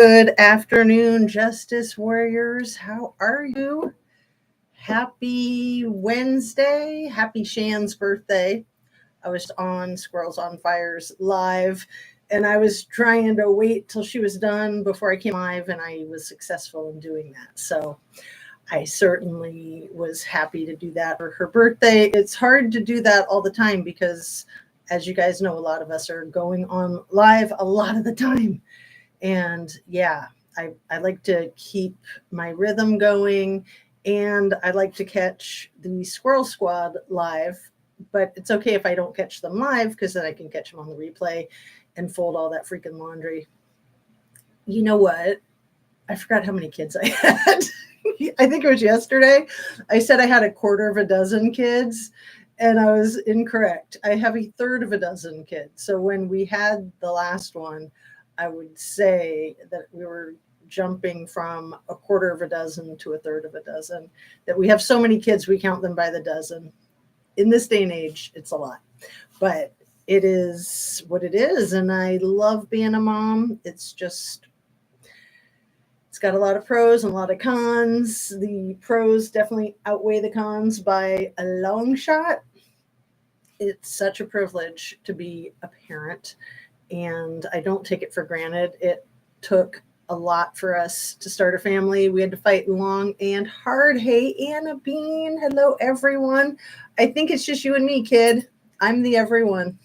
Good afternoon, Justice Warriors. How are you? Happy Wednesday. Happy Shan's birthday. I was on Squirrels on Fires live, and I was trying to wait till she was done before I came live, and I was successful in doing that. So I certainly was happy to do that for her birthday. It's hard to do that all the time because, as you guys know, a lot of us are going on live a lot of the time. And yeah, I like to keep my rhythm going, and I like to catch the Squirrel Squad live, but it's okay if I don't catch them live because then I can catch them on the replay and fold all that freaking laundry. You know what? I forgot how many kids I had. I think it was yesterday. I said I had a quarter of a dozen kids, and I was incorrect. I have a third of a dozen kids. So when we had the last one, I would say that we were jumping from a quarter of a dozen to a third of a dozen, that we have so many kids, we count them by the dozen. In this day and age, it's a lot, but it is what it is. And I love being a mom. It's got a lot of pros and a lot of cons. The pros definitely outweigh the cons by a long shot. It's such a privilege to be a parent, and I don't take it for granted. It took a lot for us to start a family. We had to fight long and hard. Hey, Anna Bean. Hello, everyone. I think it's just you and me, kid. I'm the everyone.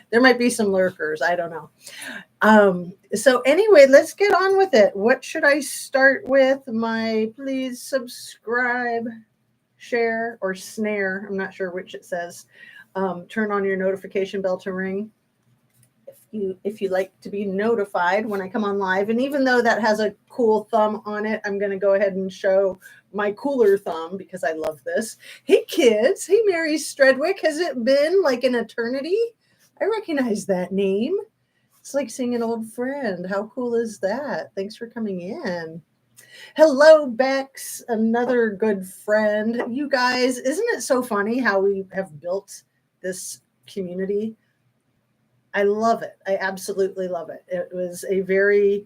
There might be some lurkers. I don't know. So anyway, let's get on with it. What should I start with? Please subscribe, share, or snare. I'm not sure which it says. Turn on your notification bell to ring if you like to be notified when I come on live. And even though that has a cool thumb on it, I'm going to go ahead and show my cooler thumb because I love this. Hey, kids. Hey, Mary Stredwick. Has it been like an eternity? I recognize that name. It's like seeing an old friend. How cool is that? Thanks for coming in. Hello, Bex, another good friend. You guys, isn't it so funny how we have built this community? I love it. I absolutely love it. It was a very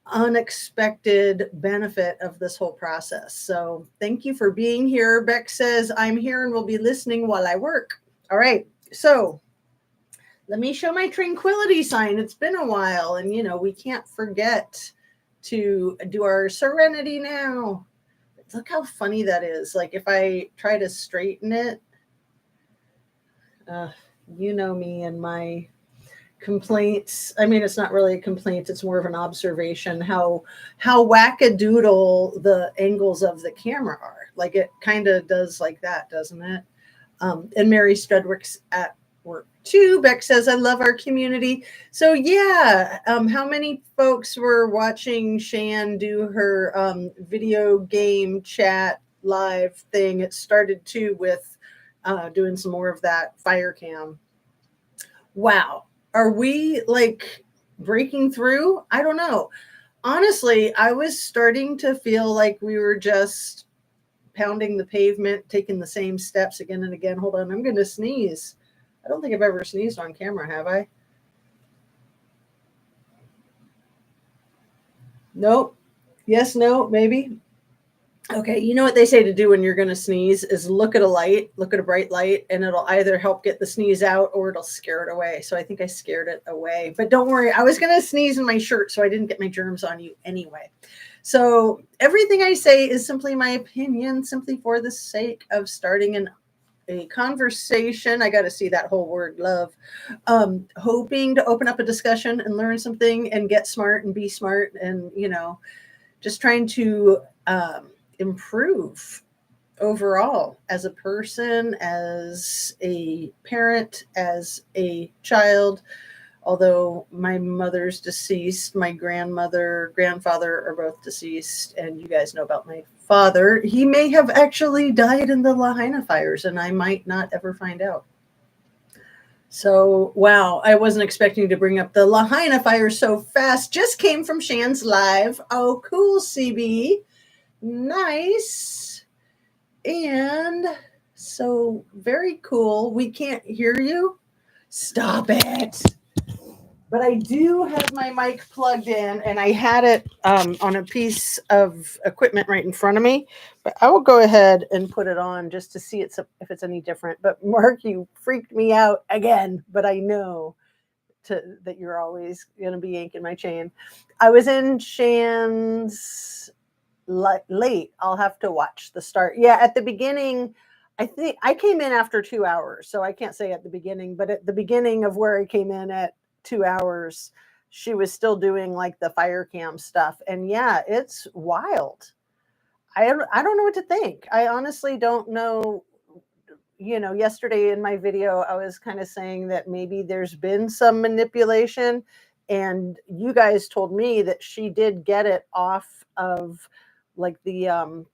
unexpected benefit of this whole process. So thank you for being here. Beck says, I'm here and will be listening while I work. All right. So let me show my tranquility sign. It's been a while, and we can't forget to do our serenity now. Look how funny that is. Like if I try to straighten it, you know me and my complaints. I mean, it's not really a complaint. It's more of an observation how wackadoodle the angles of the camera are. Like it kind of does like that, doesn't it? And Mary Strudwick's at work too. Beck says, I love our community. So yeah, how many folks were watching Shan do her video game chat live thing? It started too with doing some more of that fire cam. Wow. Are we like breaking through? I don't know. Honestly, I was starting to feel like we were just pounding the pavement, taking the same steps again and again. Hold on, I'm going to sneeze. I don't think I've ever sneezed on camera, have I? Nope. Yes, no, maybe. Okay, you know what they say to do when you're going to sneeze is look at a bright light, and it'll either help get the sneeze out or it'll scare it away. So I think I scared it away. But don't worry, I was going to sneeze in my shirt, so I didn't get my germs on you anyway. So everything I say is simply my opinion, simply for the sake of starting a conversation. I got to see that whole word, love. Hoping to open up a discussion and learn something and get smart and be smart and, just trying to improve overall as a person, as a parent, as a child. Although my mother's deceased, my grandfather are both deceased, and you guys know about my father. He may have actually died in the Lahaina fires, and I might not ever find out. So, wow, I wasn't expecting to bring up the Lahaina fires so fast. Just came from Shan's live. Oh, cool, CB. Nice. And so very cool. We can't hear you. Stop it. But I do have my mic plugged in, and I had it on a piece of equipment right in front of me. But I will go ahead and put it on just to see if it's any different. But Mark, you freaked me out again. But I know that you're always going to be yanking my chain. I was in Shan's late. I'll have to watch the start. Yeah, at the beginning, I think I came in after 2 hours, so I can't say at the beginning, but at the beginning of where I came in at 2 hours, she was still doing like the fire cam stuff. And yeah, it's wild. I don't know what to think. I honestly don't know. Yesterday in my video, I was kind of saying that maybe there's been some manipulation, and you guys told me that she did get it off of like the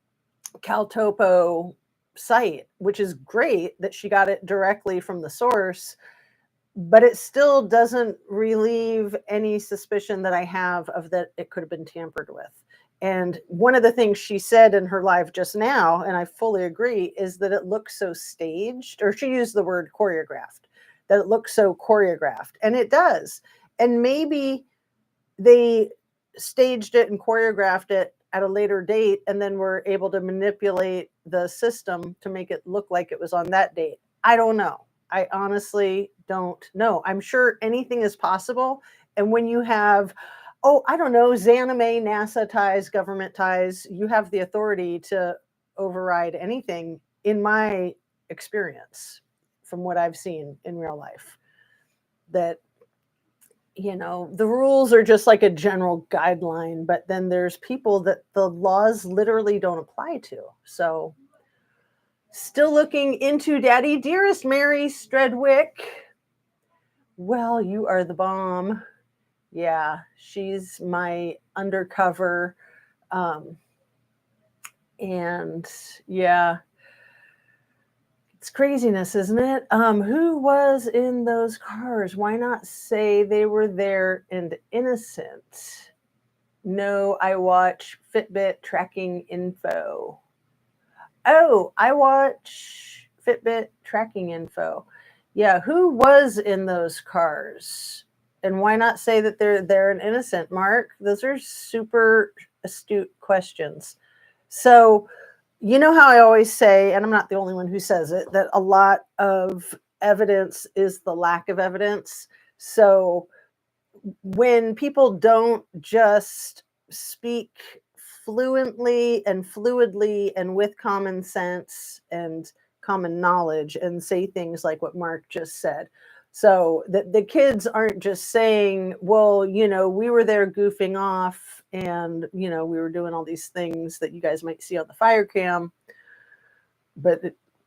Caltopo site, which is great that she got it directly from the source, but it still doesn't relieve any suspicion that I have of that it could have been tampered with. And one of the things she said in her live just now, and I fully agree, is that it looks so staged, or she used the word choreographed, that it looks so choreographed. And it does. And maybe they staged it and choreographed it at a later date and then were able to manipulate the system to make it look like it was on that date. I don't know. I honestly don't know. I'm sure anything is possible. And when you have, I don't know, Zanime, NASA ties, government ties, you have the authority to override anything, in my experience, from what I've seen in real life. That the rules are just like a general guideline, but then there's people that the laws literally don't apply to. So still looking into Daddy. Dearest Mary Stredwick. Well, you are the bomb. Yeah, she's my undercover. And yeah, it's craziness, isn't it? Who was in those cars? Why not say they were there and innocent? No, I watch Fitbit tracking info. Oh, I watch Fitbit tracking info. Yeah, who was in those cars? And why not say that they're an innocent, Mark? Those are super astute questions. So, you know how I always say, and I'm not the only one who says it, that a lot of evidence is the lack of evidence. So when people don't just speak fluently and fluidly and with common sense and common knowledge and say things like what Mark just said, so that the kids aren't just saying, well, we were there goofing off and, we were doing all these things that you guys might see on the fire cam, but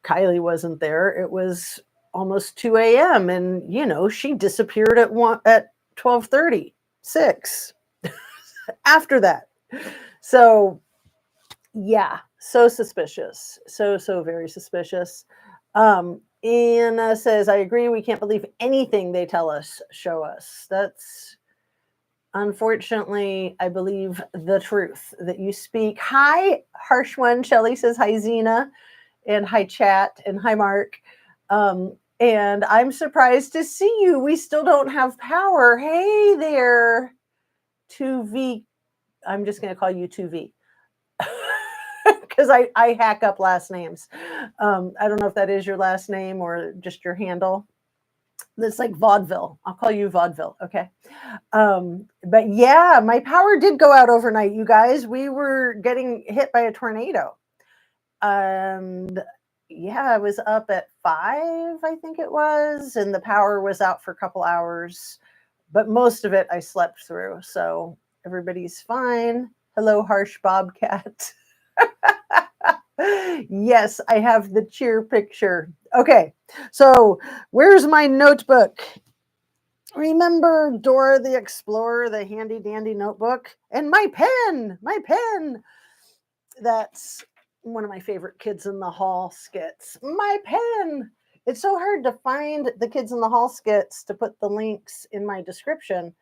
Kiely wasn't there. It was almost 2 a.m. and, she disappeared at 12:30, 6 after that. So yeah, so suspicious. So very suspicious. Anna says, I agree. We can't believe anything they tell us, show us. That's unfortunately, I believe the truth that you speak. Hi, harsh one. Shelly says, hi, Zena, and hi, chat, and hi, Mark. And I'm surprised to see you. We still don't have power. Hey there, 2V. I'm just going to call you 2V. Because I hack up last names. I don't know if that is your last name or just your handle. It's like vaudeville. I'll call you vaudeville. Okay. But yeah, my power did go out overnight, you guys. We were getting hit by a tornado. And yeah, I was up at 5, I think it was. And the power was out for a couple hours. But most of it I slept through. So everybody's fine. Hello, harsh Bobcat. Yes, I have the cheer picture. Okay, so where's my notebook? Remember Dora the Explorer, the handy dandy notebook? And my pen. That's one of my favorite Kids in the Hall skits. My pen. It's so hard to find the Kids in the Hall skits to put the links in my description,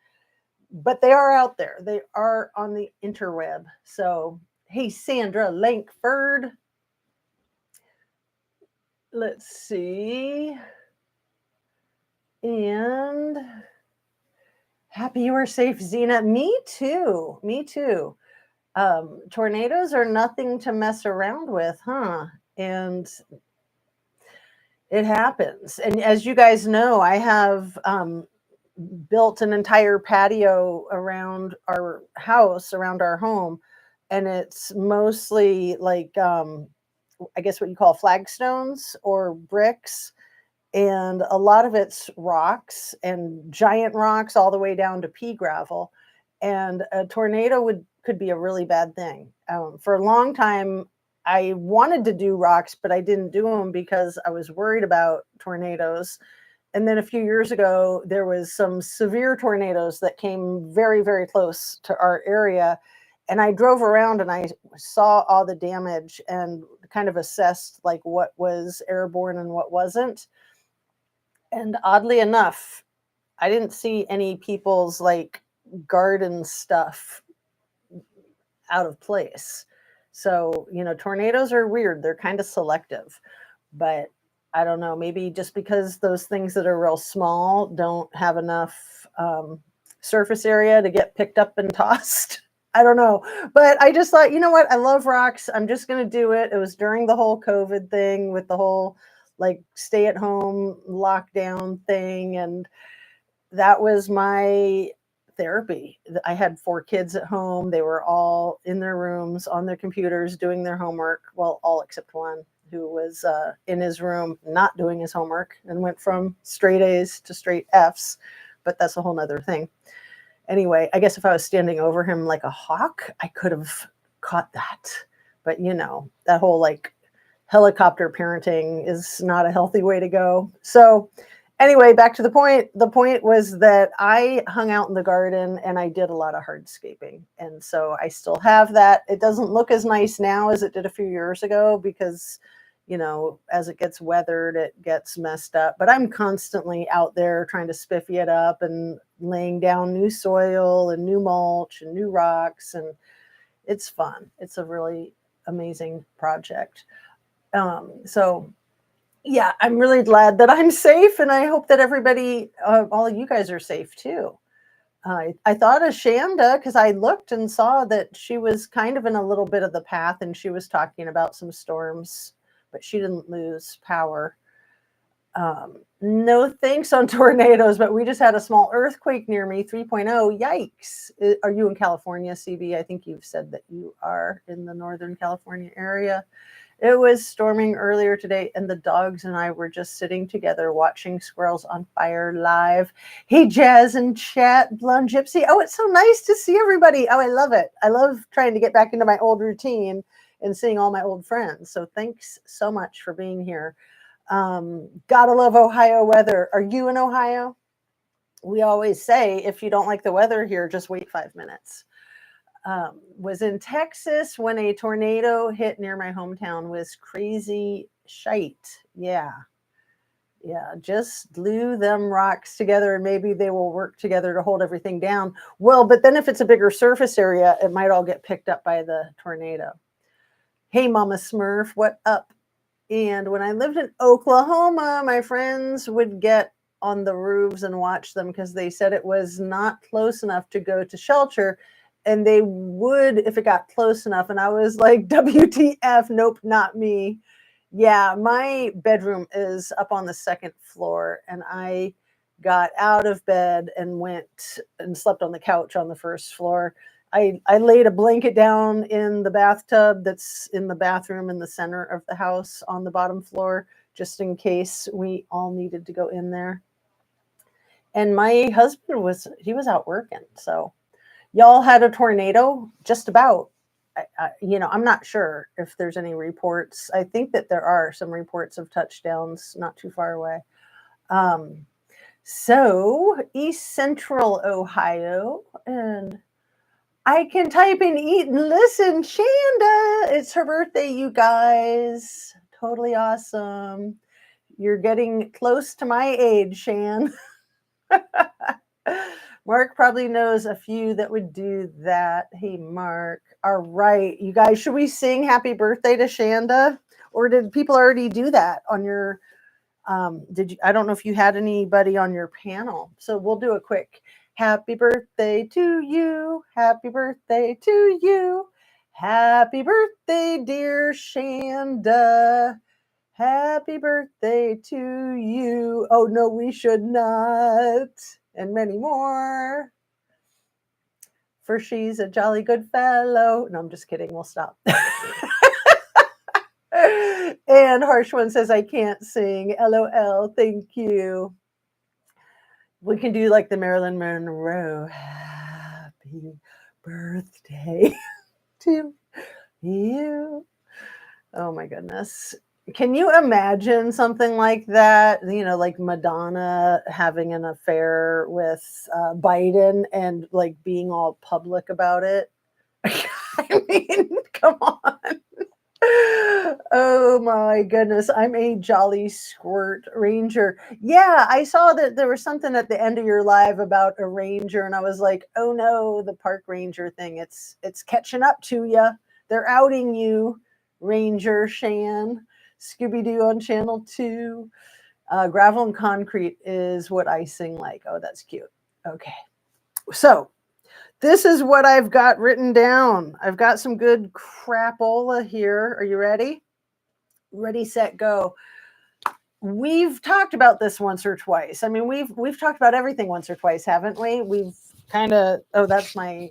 but they are out there. They are on the interweb. So, hey, Sandra Lankford. Let's see. And Happy you are safe, Zena. Me too. Me too. Tornadoes are nothing to mess around with, huh? And it happens. And as you guys know, I have built an entire patio around our house, around our home, and it's mostly like I guess what you call flagstones or bricks, and a lot of it's rocks and giant rocks all the way down to pea gravel. And a tornado could be a really bad thing. For a long time, I wanted to do rocks, but I didn't do them because I was worried about tornadoes. And then a few years ago, there was some severe tornadoes that came very, very close to our area. And I drove around and I saw all the damage and kind of assessed like what was airborne and what wasn't. And oddly enough, I didn't see any people's like garden stuff out of place. So, tornadoes are weird. They're kind of selective, but I don't know, maybe just because those things that are real small don't have enough surface area to get picked up and tossed. I don't know. But I just thought, you know what? I love rocks. I'm just going to do it. It was during the whole COVID thing with the whole like stay at home lockdown thing. And that was my therapy. I had 4 kids at home. They were all in their rooms on their computers doing their homework. Well, all except one who was in his room not doing his homework and went from straight A's to straight F's. But that's a whole nother thing. Anyway, I guess if I was standing over him like a hawk, I could have caught that. But that whole like helicopter parenting is not a healthy way to go. So anyway, back to the point. The point was that I hung out in the garden and I did a lot of hardscaping. And so I still have that. It doesn't look as nice now as it did a few years ago because, as it gets weathered, it gets messed up. But I'm constantly out there trying to spiffy it up and laying down new soil and new mulch and new rocks. And it's fun. It's a really amazing project. So yeah, I'm really glad that I'm safe, and I hope that everybody, all of you guys are safe too. I thought of Shanda because I looked and saw that she was kind of in a little bit of the path, and she was talking about some storms, but she didn't lose power. No thanks on tornadoes, but we just had a small earthquake near me, 3.0. Yikes. Are you in California, CB? I think you've said that you are in the Northern California area. It was storming earlier today, and the dogs and I were just sitting together watching Squirrels on Fire live. Hey, Jazz and chat, Blonde Gypsy. Oh, it's so nice to see everybody. Oh, I love it. I love trying to get back into my old routine and seeing all my old friends. So thanks so much for being here. Gotta love Ohio weather. Are you in Ohio? We always say, if you don't like the weather here, just wait 5 minutes. Was in Texas when a tornado hit near my hometown. Was crazy shite. Yeah, just glue them rocks together and maybe they will work together to hold everything down. Well, but then if it's a bigger surface area, it might all get picked up by the tornado. Hey, Mama Smurf, what up? And when I lived in Oklahoma, my friends would get on the roofs and watch them because they said it was not close enough to go to shelter. And they would if it got close enough. And I was like, WTF, nope, not me. Yeah, my bedroom is up on the 2nd floor. And I got out of bed and went and slept on the couch on the 1st floor. I laid a blanket down in the bathtub that's in the bathroom in the center of the house on the bottom floor, just in case we all needed to go in there. And my husband was out working. So y'all had a tornado just about. I'm not sure if there's any reports. I think that there are some reports of touchdowns not too far away. So East Central Ohio, and I can type in eat and listen. Shanda, it's her birthday, you guys. Totally awesome. You're getting close to my age, Shan. Mark probably knows a few that would do that. Hey, Mark. All right, you guys, should we sing happy birthday to Shanda? Or did people already do that on your, I don't know if you had anybody on your panel. So we'll do a quick Happy birthday to you. Happy birthday to you. Happy birthday, dear Shanda. Happy birthday to you. Oh, no, we should not. And many more. For she's a jolly good fellow. No, I'm just kidding. We'll stop. And Harsh One says, I can't sing. LOL. Thank you. We can do like the Marilyn Monroe. Happy birthday to you. Oh my goodness. Can you imagine something like that? You know, like Madonna having an affair with Biden and like being all public about it. I mean, come on. Oh my goodness. I'm a jolly squirt ranger. Yeah, I saw that there was something at the end of your live about a ranger, and I was like, oh no, the park ranger thing. It's catching up to you. They're outing you, Ranger Shan. Scooby-Doo on Channel 2. Gravel and Concrete is what I sing like. Oh, that's cute. Okay. So this is what I've got written down. I've got some good crapola here. Are you ready? Ready, set, go. We've talked about this once or twice. I mean, we've talked about everything once or twice, haven't we? We've kind of, oh, that's my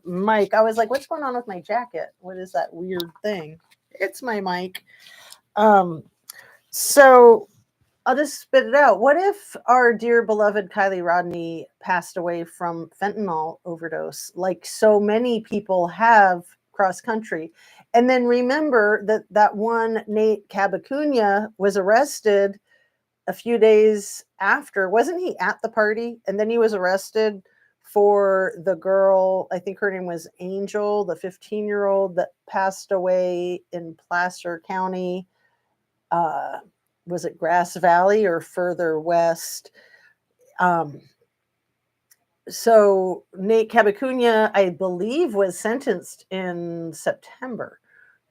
mic. I was like, what's going on with my jacket? What is that weird thing? It's my mic. So I'll just spit it out. What if our dear beloved Kiely Rodni passed away from fentanyl overdose, like so many people have cross country? And then remember that one Nate Cabacunia was arrested a few days after. Wasn't he at the party? And then he was arrested for the girl, I think her name was Angel, the 15-year-old that passed away in Placer County. Was it Grass Valley or further west? So Nate Cabacunia, I believe, was sentenced in September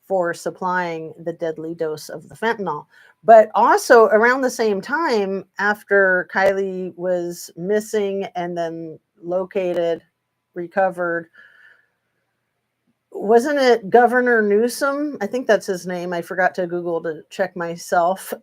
for supplying the deadly dose of the fentanyl. But also around the same time, after Kiely was missing and then located, recovered, wasn't it Governor Newsom? I think that's his name. I forgot to Google to check myself.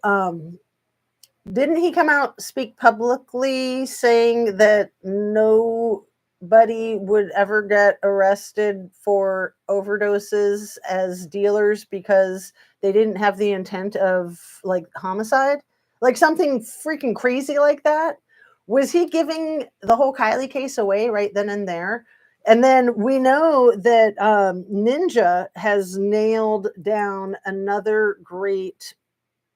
Didn't he come out, speak publicly saying that nobody would ever get arrested for overdoses as dealers because they didn't have the intent of like homicide? Like something freaking crazy like that? Was he giving the whole Kiely case away right then and there? And then we know that Ninja has nailed down another great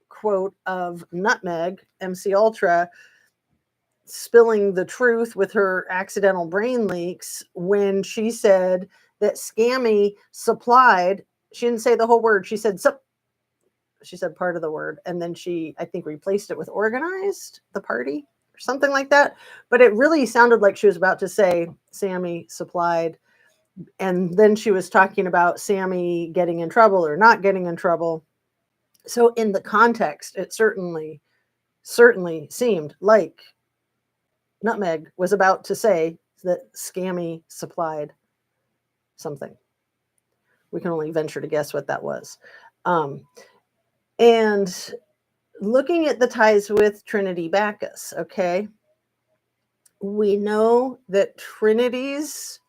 quote of Nutmeg, MC Ultra, spilling the truth with her accidental brain leaks when she said that Scammy supplied, she didn't say the whole word, she said part of the word, and then she, I think, replaced it with organized the party or something like that. But it really sounded like she was about to say Sammy supplied, and then she was talking about Sammy getting in trouble or not getting in trouble. So in the context, it certainly seemed like Nutmeg was about to say that Scammy supplied something. We can only venture to guess what that was. And looking at the ties with Trinity Backus, okay, we know that Trinity's,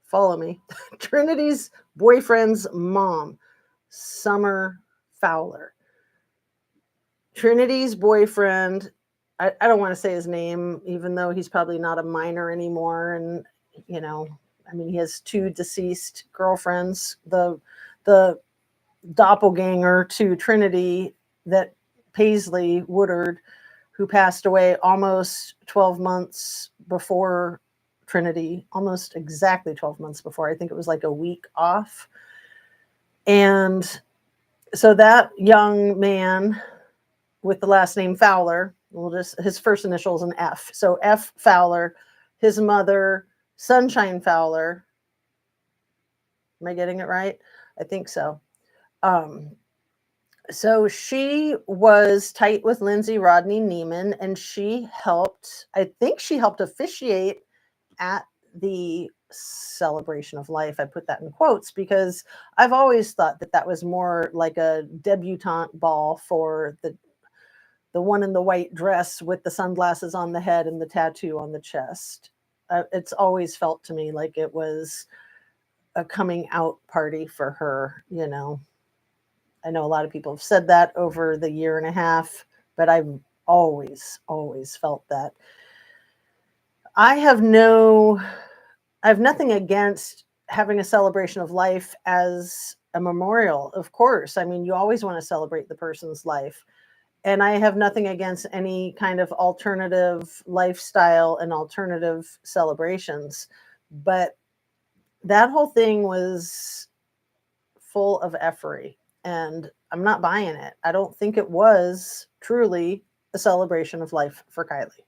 follow me, Trinity's boyfriend's mom, Summer Fowler. Trinity's boyfriend, I don't want to say his name, even though he's probably not a minor anymore. And, you know, I mean, he has two deceased girlfriends. The doppelganger to Trinity, that Paisley Woodard, who passed away almost 12 months before Trinity, almost exactly 12 months before. I think it was like a week off. And so that young man with the last name Fowler, his first initial is an F. So F. Fowler, his mother, Sunshine Fowler. Am I getting it right? I think so. So she was tight with Lindsay Rodney Neiman, and I think she helped officiate at the celebration of life. I put that in quotes because I've always thought that that was more like a debutante ball for the one in the white dress with the sunglasses on the head and the tattoo on the chest. It's always felt to me like it was a coming out party for her, you know. I know a lot of people have said that over the year and a half, but I've always felt that. I have nothing against having a celebration of life as a memorial, of course. I mean, you always want to celebrate the person's life. And I have nothing against any kind of alternative lifestyle and alternative celebrations. But that whole thing was full of effery, and I'm not buying it. I don't think it was truly a celebration of life for Kiely.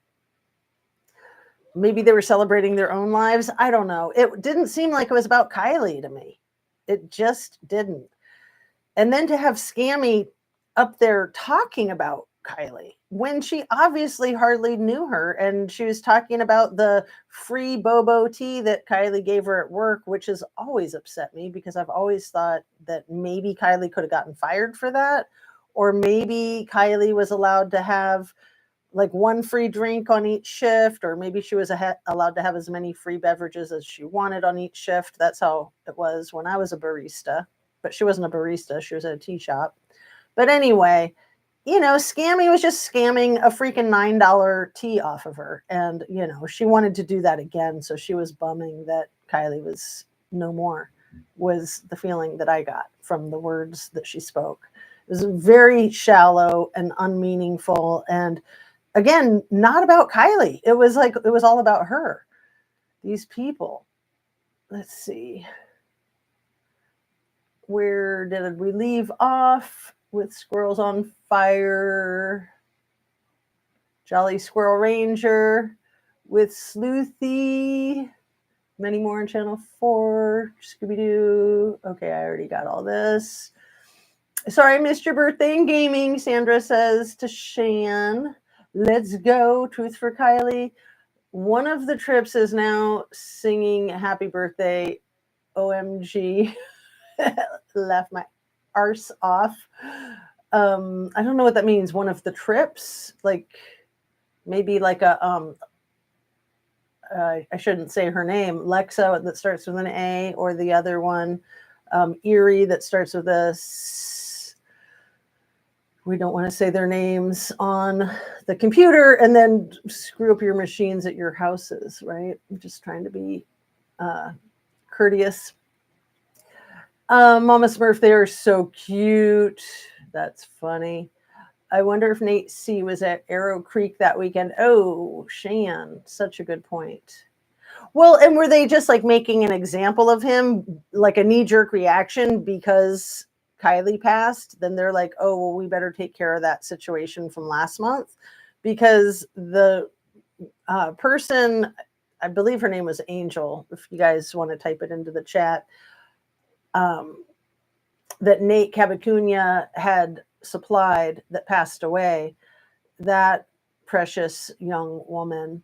Maybe they were celebrating their own lives. I don't know. It didn't seem like it was about Kiely to me. It just didn't. And then to have Scammy up there talking about Kiely when she obviously hardly knew her, and she was talking about the free bobo tea that Kiely gave her at work, which has always upset me because I've always thought that maybe Kiely could have gotten fired for that, or maybe Kiely was allowed to have like one free drink on each shift, or maybe she was allowed to have as many free beverages as she wanted on each shift. That's how it was when I was a barista, but she wasn't a barista. She was at a tea shop. But anyway, you know, Scammy was just scamming a freaking $9 tea off of her. And, you know, she wanted to do that again. So she was bumming that Kiely was no more, was the feeling that I got from the words that she spoke. It was very shallow and unmeaningful. And again, not about Kiely. It was all about her. These people. Let's see. Where did we leave off? With Squirrels on Fire, Jolly Squirrel Ranger, with Sleuthy, many more on Channel 4, Scooby-Doo. Okay, I already got all this. Sorry, I missed your birthday in gaming, Sandra says to Shan. Let's go, Truth for Kiely. One of the trips is now singing Happy Birthday, OMG. Laugh my arse off. I don't know what that means. One of the trips, like maybe like a I shouldn't say her name, Lexa that starts with an A, or the other one, Erie that starts with a S. We don't want to say their names on the computer and then screw up your machines at your houses, right? I'm just trying to be courteous. Mama Smurf, they are so cute. That's funny. I wonder if Nate C was at Arrow Creek that weekend. Oh, Shan, such a good point. Well, and were they just like making an example of him, like a knee-jerk reaction because Kiely passed? Then they're like, oh, well, we better take care of that situation from last month, because the person, I believe her name was Angel, if you guys want to type it into the chat, that Nate Cabacunia had supplied that passed away, that precious young woman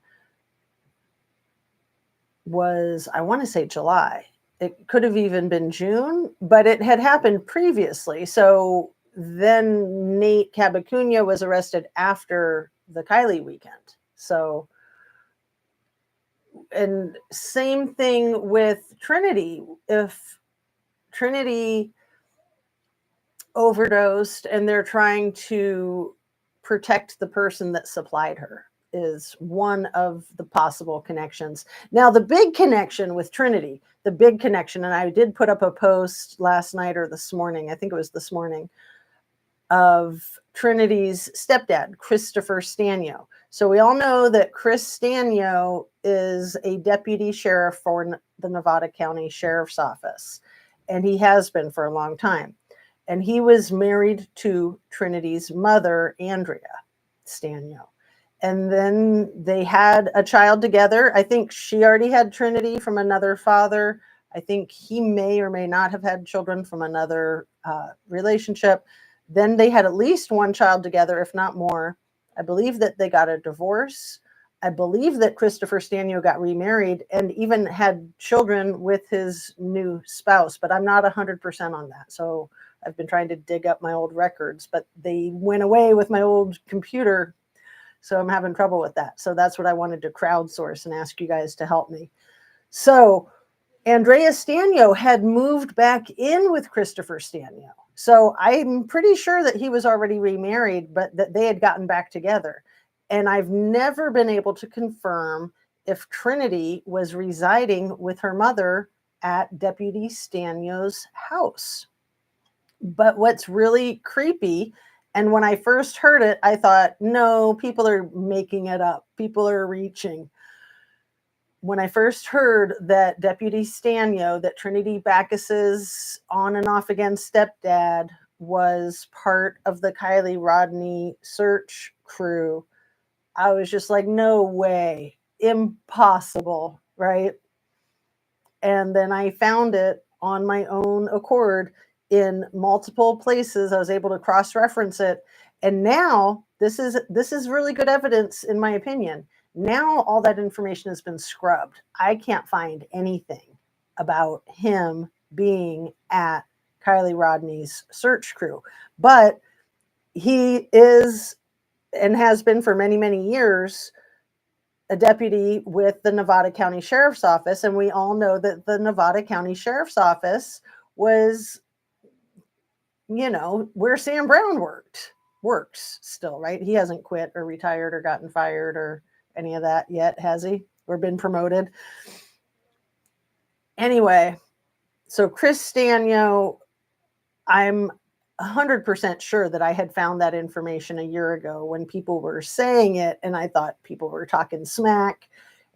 was, I want to say July. It could have even been June, but it had happened previously. So then Nate Cabacunia was arrested after the Kiely weekend. So, and same thing with Trinity. If Trinity overdosed and they're trying to protect the person that supplied her, is one of the possible connections. Now, the big connection with Trinity, the big connection, and I did put up a post last night or this morning, I think it was this morning, of Trinity's stepdad, Christopher Stanio. So we all know that Chris Stanio is a deputy sheriff for the Nevada County Sheriff's Office, and he has been for a long time. And he was married to Trinity's mother, Andrea Stanio. And then they had a child together. I think she already had Trinity from another father. I think he may or may not have had children from another relationship. Then they had at least one child together, if not more. I believe that they got a divorce. I believe that Christopher Stanio got remarried and even had children with his new spouse, but I'm not 100% on that. So I've been trying to dig up my old records, but they went away with my old computer. So I'm having trouble with that. So that's what I wanted to crowdsource and ask you guys to help me. So Andrea Stanio had moved back in with Christopher Stanio. So I'm pretty sure that he was already remarried, but that they had gotten back together. And I've never been able to confirm if Trinity was residing with her mother at Deputy Stanio's house. But what's really creepy, and when I first heard it, I thought, no, people are making it up. People are reaching. When I first heard that Deputy Stanio, that Trinity Backus's on and off again stepdad, was part of the Kiely Rodney search crew, I was just like, no way, impossible, right? And then I found it on my own accord in multiple places. I was able to cross-reference it. And now this is really good evidence, in my opinion. Now all that information has been scrubbed. I can't find anything about him being at Kiely Rodney's search crew. But he is and has been for many, many years a deputy with the Nevada County Sheriff's Office. And we all know that the Nevada County Sheriff's Office was, where Sam Brown works still, right? He hasn't quit or retired or gotten fired or any of that yet, has he? Or been promoted? Anyway, so Chris Stanio, I'm 100% sure that I had found that information a year ago when people were saying it, and I thought people were talking smack,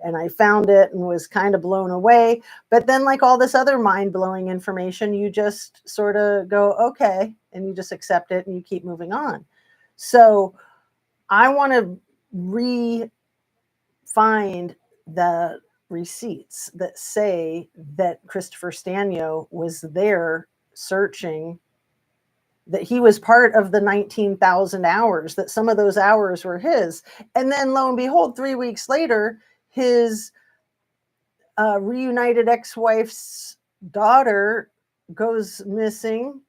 and I found it and was kind of blown away. But then, like all this other mind-blowing information, you just sort of go, okay, and you just accept it and you keep moving on. So I want to find the receipts that say that Christopher Stanio was there searching, that he was part of the 19,000 hours, that some of those hours were his. And then lo and behold, 3 weeks later, his reunited ex-wife's daughter goes missing,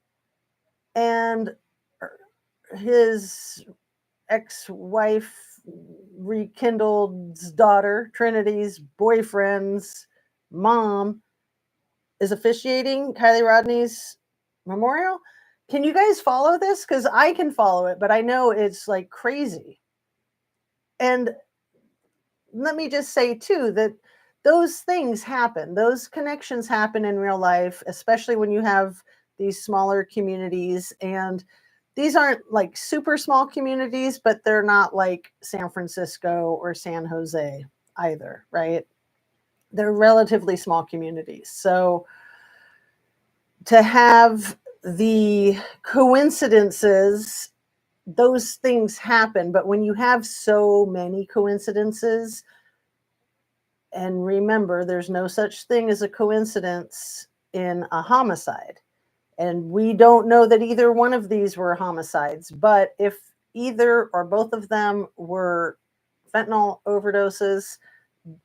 and his ex-wife rekindled's daughter, Trinity's boyfriend's mom, is officiating Kiely Rodney's memorial. Can you guys follow this? Because I can follow it, but I know it's like crazy. And let me just say too that those things happen. Those connections happen in real life, especially when you have these smaller communities. And these aren't like super small communities, but they're not like San Francisco or San Jose either, right? They're relatively small communities. So to have the coincidences, those things happen. But when you have so many coincidences, and remember, there's no such thing as a coincidence in a homicide. And we don't know that either one of these were homicides. But if either or both of them were fentanyl overdoses,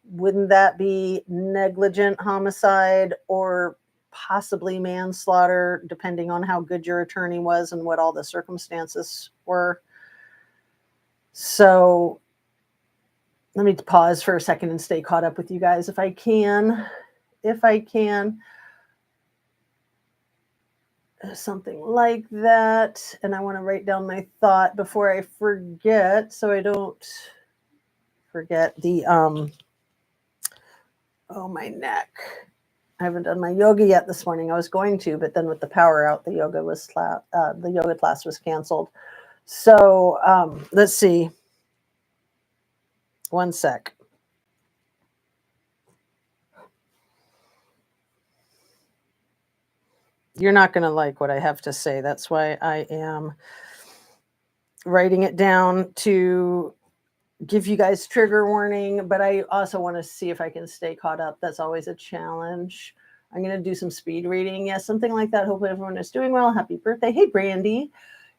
wouldn't that be negligent homicide or possibly manslaughter, depending on how good your attorney was and what all the circumstances were? So let me pause for a second and stay caught up with you guys if I can. Something like that. And I want to write down my thought before I forget, so I don't forget the my neck. I haven't done my yoga yet this morning. I was going to, but then with the power out, the yoga class was canceled. So let's see. One sec. You're not going to like what I have to say. That's why I am writing it down to give you guys trigger warning, but I also want to see if I can stay caught up. That's always a challenge. I'm going to do some speed reading. Yes, something like that. Hopefully everyone is doing well. Happy birthday. Hey, Brandy.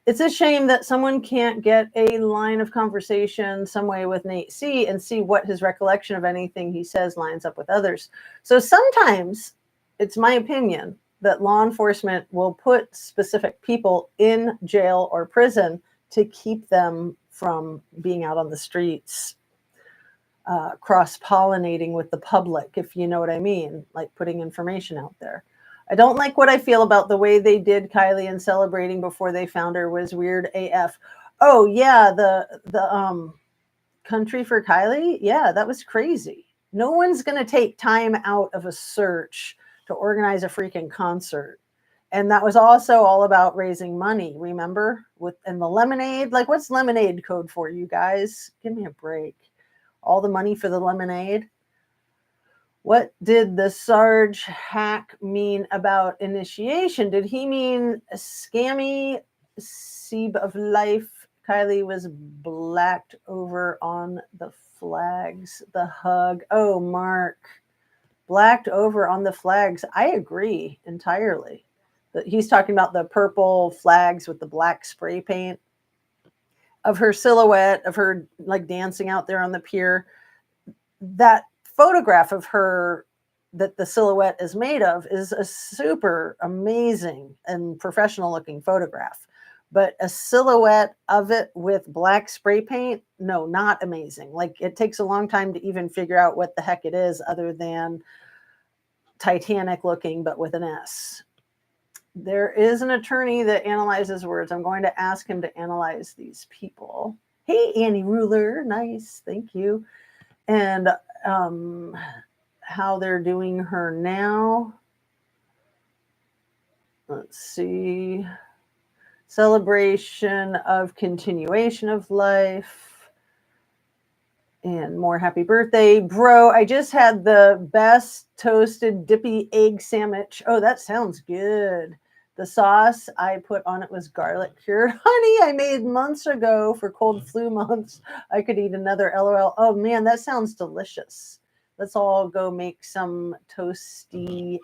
It's a shame that someone can't get a line of conversation some way with Nate C and see what his recollection of anything he says lines up with others. So sometimes it's my opinion that law enforcement will put specific people in jail or prison to keep them from being out on the streets, cross-pollinating with the public, if you know what I mean, like putting information out there. I don't like what I feel about the way they did Kiely, and celebrating before they found her was weird AF. Oh yeah, the country for Kiely, yeah, that was crazy. No one's gonna take time out of a search to organize a freaking concert. And that was also all about raising money, remember? And the lemonade, like what's lemonade code for, you guys? Give me a break. All the money for the lemonade. What did the Sarge hack mean about initiation? Did he mean scammy sieve of life? Kiely was blacked over on the flags. The hug. Oh, Mark. Blacked over on the flags. I agree entirely. He's talking about the purple flags with the black spray paint of her silhouette, of her like dancing out there on the pier. That photograph of her that the silhouette is made of is a super amazing and professional looking photograph. But a silhouette of it with black spray paint, no, not amazing. Like it takes a long time to even figure out what the heck it is other than Titanic looking, but with an S. There is an attorney that analyzes words. I'm going to ask him to analyze these people. Hey, Annie Ruler. Nice. Thank you. And how they're doing her now. Let's see. Celebration of continuation of life. And more happy birthday. Bro, I just had the best toasted dippy egg sandwich. Oh, that sounds good. The sauce I put on it was garlic cured honey I made months ago for cold flu months. I could eat another LOL. Oh man, that sounds delicious. Let's all go make some toasted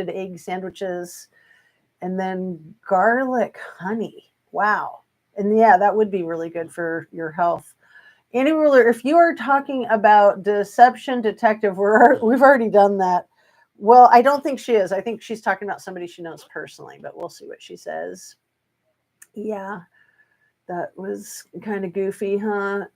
egg sandwiches and then garlic honey. Wow. And yeah, that would be really good for your health. Annie Ruler, if you are talking about deception detective, we've already done that. Well, I don't think she is. I think she's talking about somebody she knows personally, but we'll see what she says. Yeah, that was kind of goofy, huh?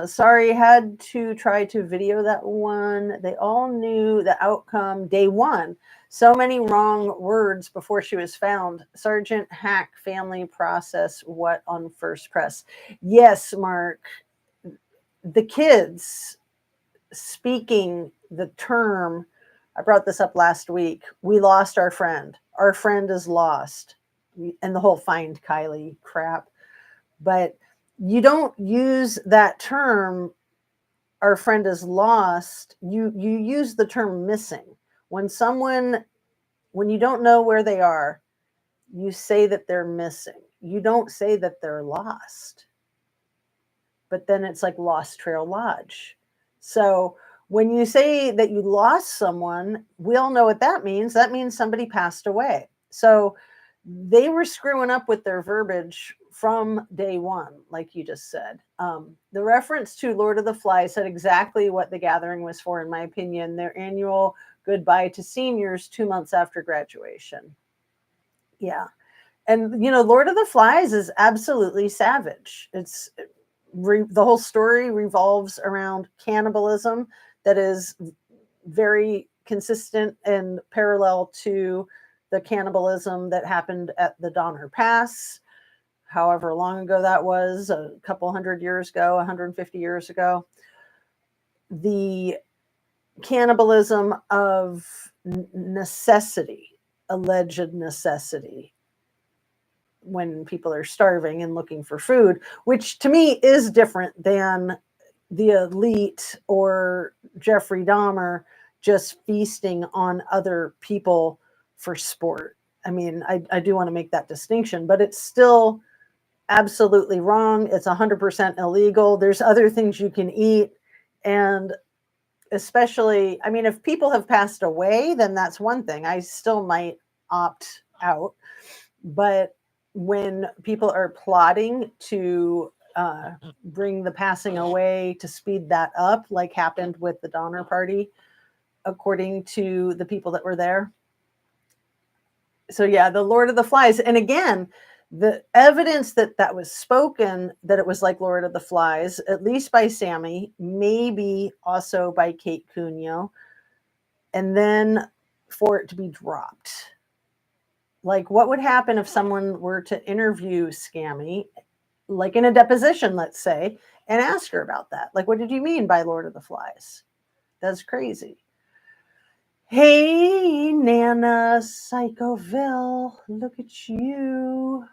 Sorry, had to try to video that one. They all knew the outcome day one. So many wrong words before she was found. Sergeant Hack family process what on first press? Yes, Mark. The kids speaking the term, I brought this up last week, we lost our friend. Our friend is lost. And the whole find Kiely crap. But you don't use that term, our friend is lost. You use the term missing. When you don't know where they are, you say that they're missing. You don't say that they're lost. But then it's like Lost Trail Lodge. So when you say that you lost someone, we all know what that means. That means somebody passed away. So they were screwing up with their verbiage from day one, like you just said. The reference to Lord of the Flies said exactly what the gathering was for, in my opinion, their annual goodbye to seniors 2 months after graduation. Yeah. And, Lord of the Flies is absolutely savage. The whole story revolves around cannibalism that is very consistent and parallel to the cannibalism that happened at the Donner Pass, however long ago that was, a couple hundred years ago, 150 years ago. The cannibalism of necessity, alleged necessity, when people are starving and looking for food, which to me is different than the elite or Jeffrey Dahmer just feasting on other people for sport. I mean, I do want to make that distinction, but it's still absolutely wrong. It's 100% illegal. There's other things you can eat. And especially, I mean, if people have passed away, then that's one thing. I still might opt out. But when people are plotting to bring the passing away to speed that up, like happened with the Donner Party, according to the people that were there. So yeah, the Lord of the Flies. And again, the evidence that was spoken, that it was like Lord of the Flies, at least by Sammy, maybe also by Kate Cunio, and then for it to be dropped. Like, what would happen if someone were to interview Scammy, like in a deposition, let's say, and ask her about that? Like, what did you mean by Lord of the Flies? That's crazy. Hey, Nana Psychoville, look at you.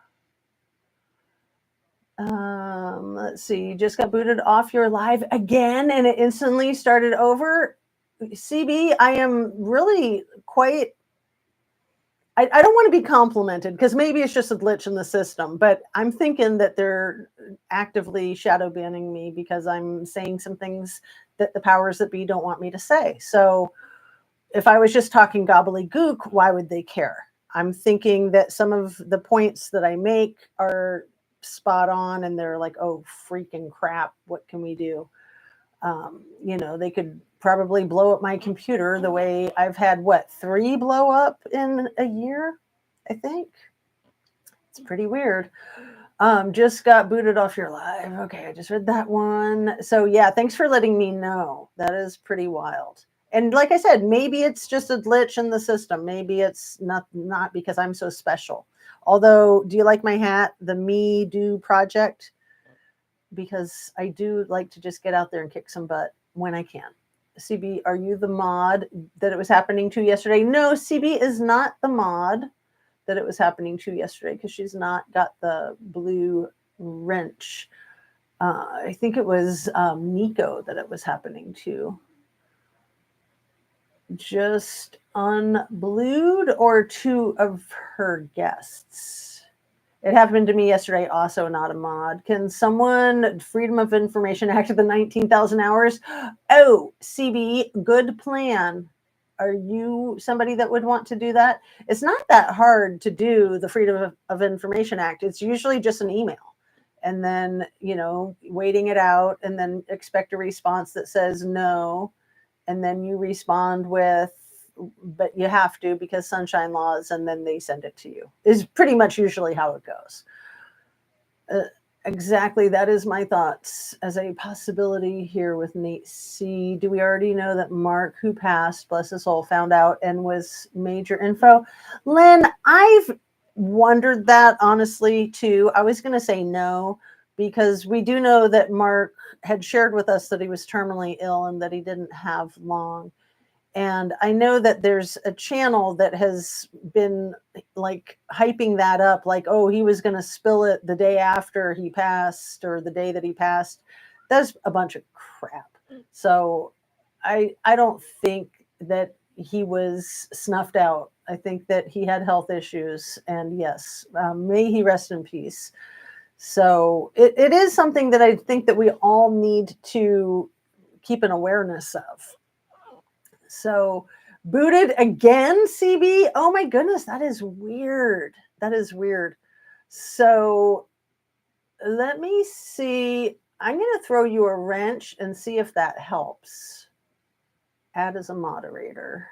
Let's see, you just got booted off your live again and it instantly started over. CB, I am really quite, I don't want to be complimented because maybe it's just a glitch in the system, but I'm thinking that they're actively shadow banning me because I'm saying some things that the powers that be don't want me to say. So if I was just talking gobbledygook, why would they care? I'm thinking that some of the points that I make are spot on and they're like, oh, freaking crap, what can we do? They could probably blow up my computer the way I've had, 3 blow up in a year, I think. It's pretty weird. Just got booted off your live. Okay, I just read that one. So yeah, thanks for letting me know. That is pretty wild. And like I said, maybe it's just a glitch in the system. Maybe it's not because I'm so special. Although, do you like my hat? The Me Do Project? Because I do like to just get out there and kick some butt when I can. CB, are you the mod that it was happening to yesterday? No, CB is not the mod that it was happening to yesterday because she's not got the blue wrench. I think it was Nico that it was happening to. Just unblued or 2 of her guests. It happened to me yesterday, also not a mod. Can someone, Freedom of Information Act of the 19,000 hours? Oh, CB, good plan. Are you somebody that would want to do that? It's not that hard to do the Freedom of Information Act. It's usually just an email. And then, waiting it out and then expect a response that says no. And then you respond with, but you have to because sunshine laws, and then they send it to you. Is pretty much usually how it goes. Exactly. That is my thoughts as a possibility here with Nate C. Do we already know that Mark, who passed, bless his soul, found out and was major info? Lynn, I've wondered that honestly too. I was going to say no, because we do know that Mark had shared with us that he was terminally ill and that he didn't have long. And I know that there's a channel that has been like hyping that up, like, oh, he was going to spill it the day after he passed or the day that he passed. That's a bunch of crap. So I don't think that he was snuffed out. I think that he had health issues, and yes, may he rest in peace. So it is something that I think that we all need to keep an awareness of. So booted again, CB? Oh my goodness, that is weird. That is weird. So let me see. I'm going to throw you a wrench and see if that helps. Add as a moderator.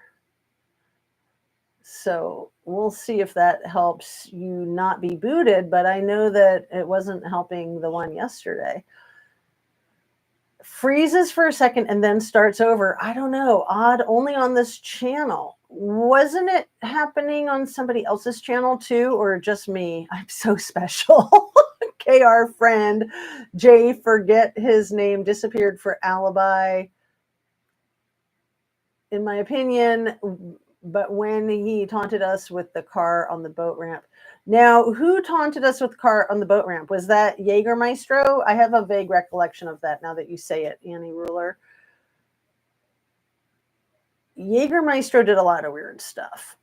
So we'll see if that helps you not be booted, but I know that it wasn't helping the one yesterday. Freezes for a second and then starts over. I don't know. Odd, only on this channel. Wasn't it happening on somebody else's channel too, or just me? I'm so special. KR friend. Jay, forget his name, disappeared for alibi. In my opinion, but when he taunted us with the car on the boat ramp. Now, who taunted us with the car on the boat ramp? Was that Jägermaestro? I have a vague recollection of that now that you say it, Annie Ruler. Jägermaestro did a lot of weird stuff.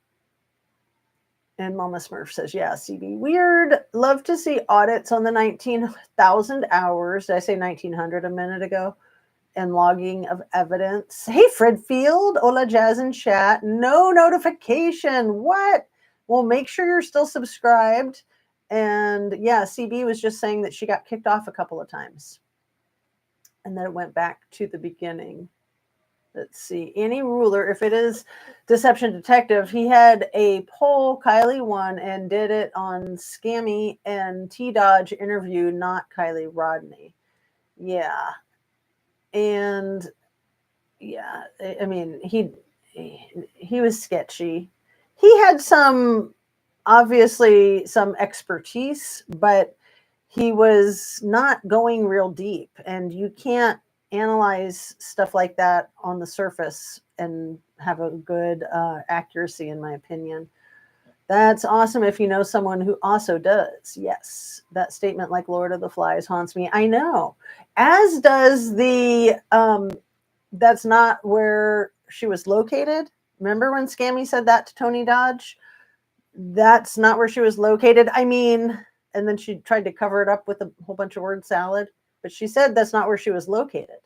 And Mama Smurf says, yeah, CB, weird. Love to see audits on the 19,000 hours. Did I say 1900 a minute ago? And logging of evidence. Hey, Fred Field. Hola, Jazz in chat. No notification. What? Well, make sure you're still subscribed. And yeah, CB was just saying that she got kicked off a couple of times and that it went back to the beginning. Let's see. Annie Ruler, if it is Deception Detective, he had a poll. Kiely won and did it on Scammy and T-Dodge interview, not Kiely Rodney. Yeah. And yeah, I mean, he was sketchy. He had obviously some expertise, but he was not going real deep, and you can't analyze stuff like that on the surface and have a good accuracy, in my opinion. That's awesome if you know someone who also does. Yes, that statement, like Lord of the Flies, haunts me. I know, as does the that's not where she was located. Remember when Scammy said that to Tony Dodge? That's not where she was located. I mean, and then she tried to cover it up with a whole bunch of word salad, but she said that's not where she was located.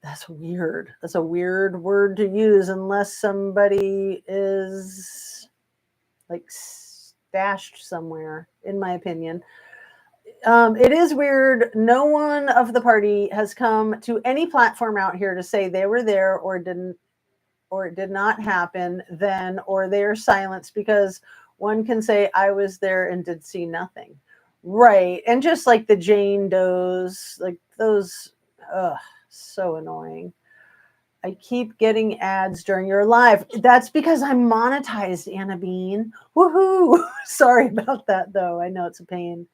That's weird. That's a weird word to use unless somebody is like stashed somewhere, in my opinion. It is weird. No one of the party has come to any platform out here to say they were there or didn't, or it did not happen then, or they're silenced, because one can say I was there and did see nothing. Right. And just like the Jane Does, like those, so annoying. I keep getting ads during your live. That's because I'm monetized, Anna Bean. Woohoo. Sorry about that, though. I know it's a pain.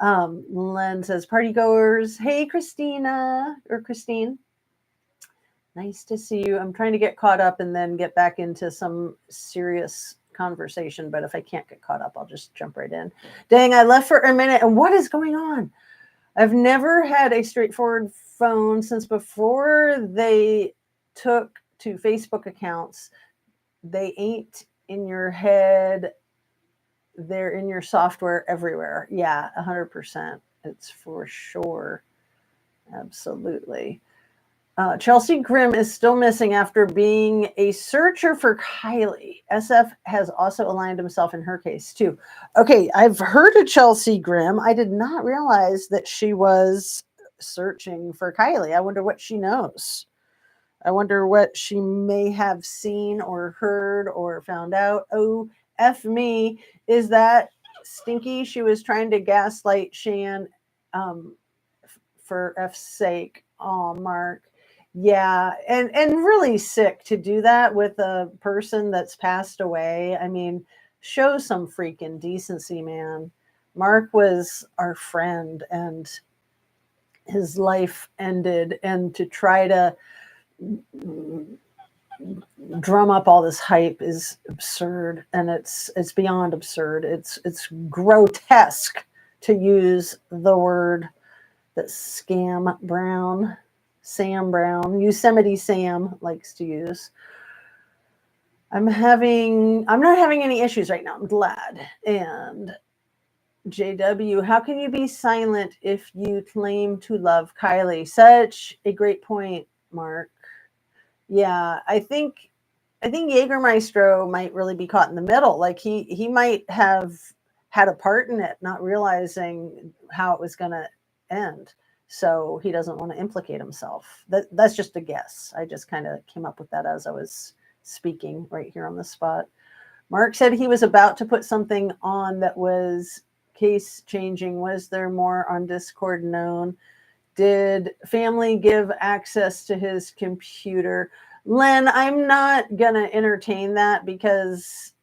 Len says, party goers. Hey, Christina or Christine. Nice to see you. I'm trying to get caught up and then get back into some serious conversation. But if I can't get caught up, I'll just jump right in. Dang, I left for a minute. And what is going on? I've never had a straightforward phone since before they took to Facebook accounts. They ain't in your head. They're in your software everywhere. Yeah, 100%. It's for sure. Absolutely. Chelsea Grimm is still missing after being a searcher for Kiely. SF has also aligned himself in her case, too. Okay, I've heard of Chelsea Grimm. I did not realize that she was searching for Kiely. I wonder what she knows. I wonder what she may have seen or heard or found out. Oh, F me. Is that stinky? She was trying to gaslight Shan for F's sake. Oh, Mark. Yeah, and really sick to do that with a person that's passed away. I mean, show some freaking decency, man. Mark was our friend, and his life ended, and to try to drum up all this hype is absurd, and it's beyond absurd. It's grotesque, to use the word that Sam Brown, Yosemite Sam likes to use. I'm not having any issues right now. I'm glad. And JW, how can you be silent if you claim to love Kiely? Such a great point, Mark. Yeah, I think Jägermeister might really be caught in the middle. Like he might have had a part in it, not realizing how it was going to end. So he doesn't want to implicate himself. That's just a guess. I just kind of came up with that as I was speaking right here on the spot. Mark said he was about to put something on that was case changing. Was there more on Discord known? Did family give access to his computer? Len, I'm not going to entertain that, because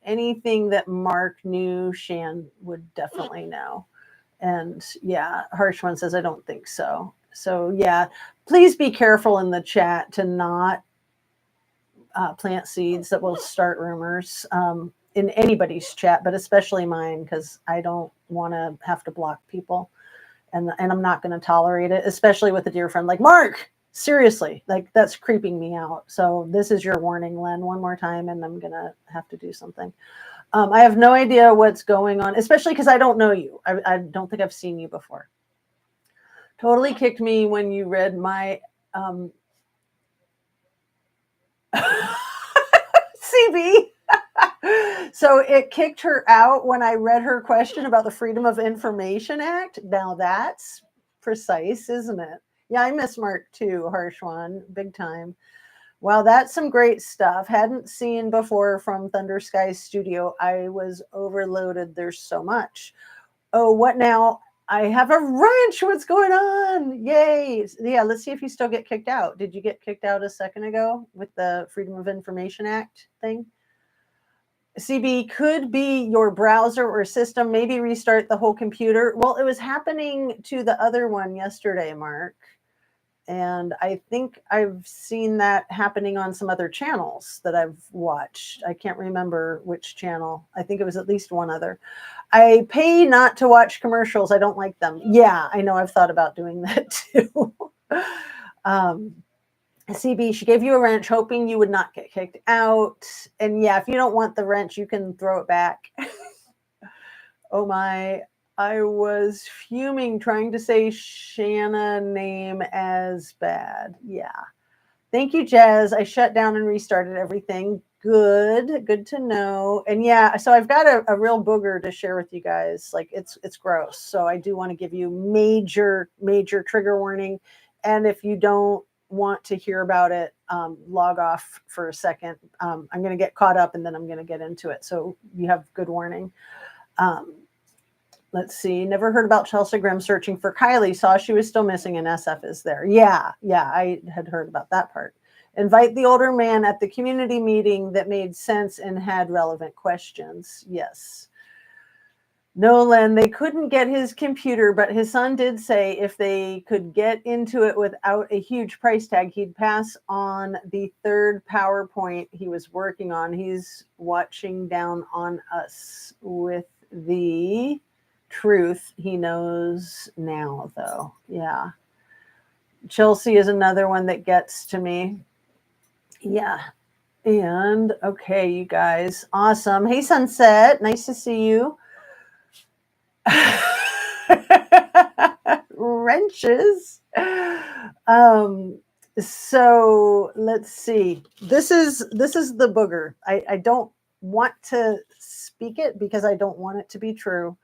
anything that Mark knew, Shan would definitely know. And yeah, Harsh One says, I don't think so. So yeah, please be careful in the chat to not plant seeds that will start rumors in anybody's chat, but especially mine, because I don't want to have to block people. And I'm not going to tolerate it, especially with a dear friend like Mark. Seriously, like that's creeping me out. So this is your warning, Len, one more time, and I'm going to have to do something. I have no idea what's going on, especially because I don't know you. I don't think I've seen you before. Totally kicked me when you read my CB. So it kicked her out when I read her question about the Freedom of Information Act. Now that's precise, isn't it? Yeah, I miss Mark too, harsh one, big time. Wow, that's some great stuff. Hadn't seen before from Thunder Sky Studio. I was overloaded. There's so much. Oh, what now? I have a wrench. What's going on? Yay. Yeah, let's see if you still get kicked out. Did you get kicked out a second ago with the Freedom of Information Act thing? CB, could be your browser or system. Maybe restart the whole computer. Well, it was happening to the other one yesterday, Mark. And I think I've seen that happening on some other channels that I've watched. I can't remember which channel. I think it was at least one other. I pay not to watch commercials. I don't like them. Yeah, I know. I've thought about doing that too. CB, she gave you a wrench hoping you would not get kicked out. And yeah, if you don't want the wrench, you can throw it back. Oh my. I was fuming trying to say Shanna name as bad. Yeah. Thank you, Jez. I shut down and restarted everything. Good to know. And yeah, so I've got a real booger to share with you guys. Like it's gross. So I do want to give you major trigger warning. And if you don't want to hear about it, log off for a second. I'm going to get caught up and then I'm going to get into it. So you have good warning. Let's see. Never heard about Chelsea Grimm searching for Kiely. Saw she was still missing and SF is there. Yeah. I had heard about that part. Invite the older man at the community meeting that made sense and had relevant questions. Yes. Nolan, they couldn't get his computer, but his son did say if they could get into it without a huge price tag, he'd pass on the third PowerPoint he was working on. He's watching down on us with the truth he knows now, though. Yeah. Chelsea is another one that gets to me. Yeah. And okay, you guys. Awesome. Hey, Sunset. Nice to see you. Wrenches. So let's see. This is the booger. I don't want to speak it because I don't want it to be true.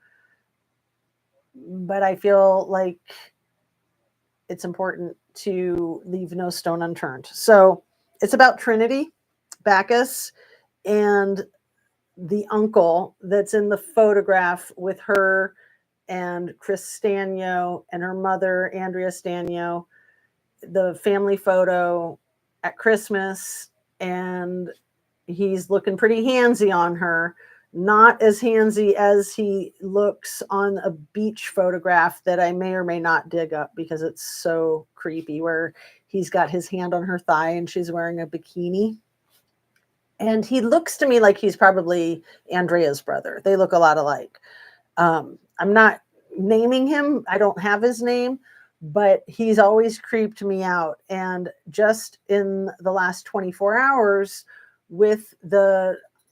But I feel like it's important to leave no stone unturned. So it's about Trinity, Bacchus, and the uncle that's in the photograph with her and Chris Stanio and her mother, Andrea Stanio, the family photo at Christmas. And he's looking pretty handsy on her. Not as handsy as he looks on a beach photograph that I may or may not dig up because it's so creepy, where he's got his hand on her thigh and she's wearing a bikini. And he looks to me like he's probably Andrea's brother. They look a lot alike. I'm not naming him. I don't have his name, but he's always creeped me out. And just in the last 24 hours with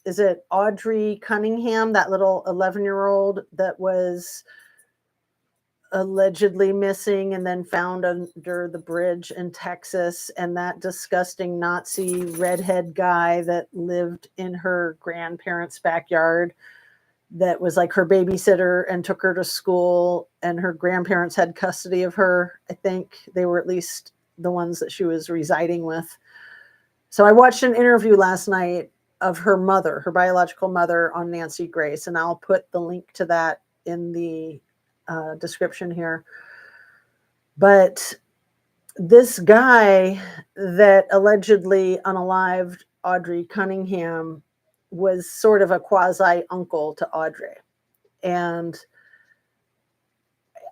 is it Audrii Cunningham, that little 11-year-old that was allegedly missing and then found under the bridge in Texas, and that disgusting Nazi redhead guy that lived in her grandparents' backyard that was like her babysitter and took her to school, and her grandparents had custody of her. I think they were at least the ones that she was residing with. So I watched an interview last night of her mother, her biological mother, on Nancy Grace, and I'll put the link to that in the description here. But this guy that allegedly unalived Audrii Cunningham was sort of a quasi uncle to Audrey. And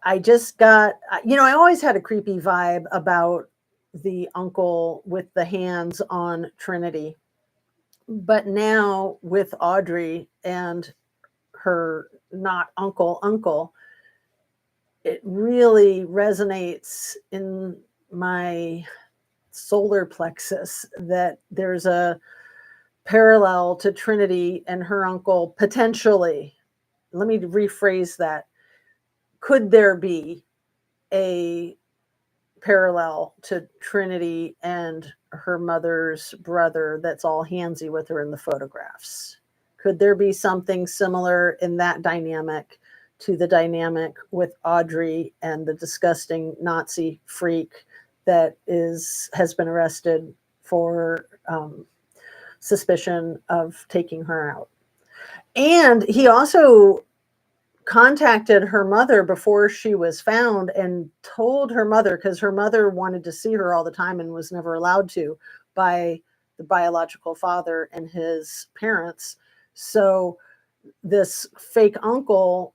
I just got, I always had a creepy vibe about the uncle with the hands on Trinity. But now with Audrey and her not uncle, it really resonates in my solar plexus that there's a parallel to Trinity and her uncle potentially. Let me rephrase that. Could there be a parallel to Trinity and her mother's brother that's all handsy with her in the photographs? Could there be something similar in that dynamic to the dynamic with Audrii and the disgusting Nazi freak that has been arrested for suspicion of taking her out? And he also contacted her mother before she was found and told her mother, because her mother wanted to see her all the time and was never allowed to by the biological father and his parents. So this fake uncle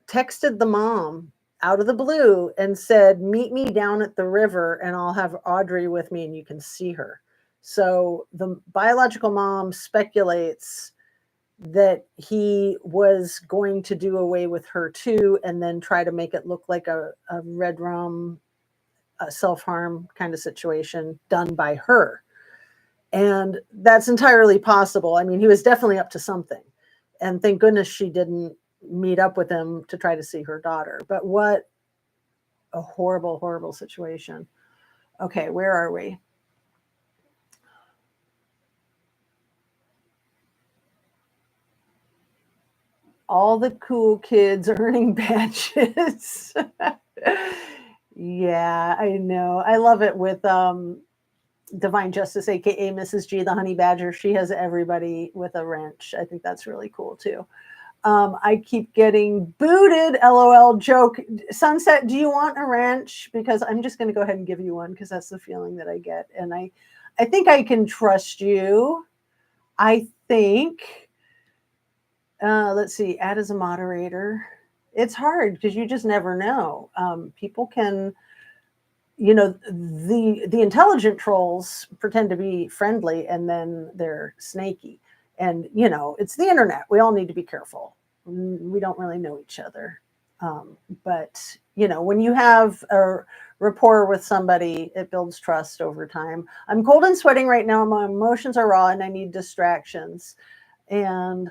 texted the mom out of the blue and said, meet me down at the river and I'll have Audrii with me and you can see her. So the biological mom speculates that he was going to do away with her too, and then try to make it look like a red rum, a self-harm kind of situation done by her. And that's entirely possible. I mean, he was definitely up to something. And thank goodness she didn't meet up with him to try to see her daughter. But what a horrible, horrible situation. Okay, where are we? All the cool kids earning badges. Yeah, I know. I love it with Divine Justice, aka Mrs. G, the honey badger. She has everybody with a wrench. I think that's really cool too. I keep getting booted. LOL joke. Sunset, do you want a wrench? Because I'm just going to go ahead and give you one because that's the feeling that I get. And I think I can trust you. I think. Let's see, add as a moderator. It's hard because you just never know. People can, the intelligent trolls pretend to be friendly and then they're snaky. And, it's the internet. We all need to be careful. We don't really know each other. But, when you have a rapport with somebody, it builds trust over time. I'm cold and sweating right now. My emotions are raw and I need distractions. And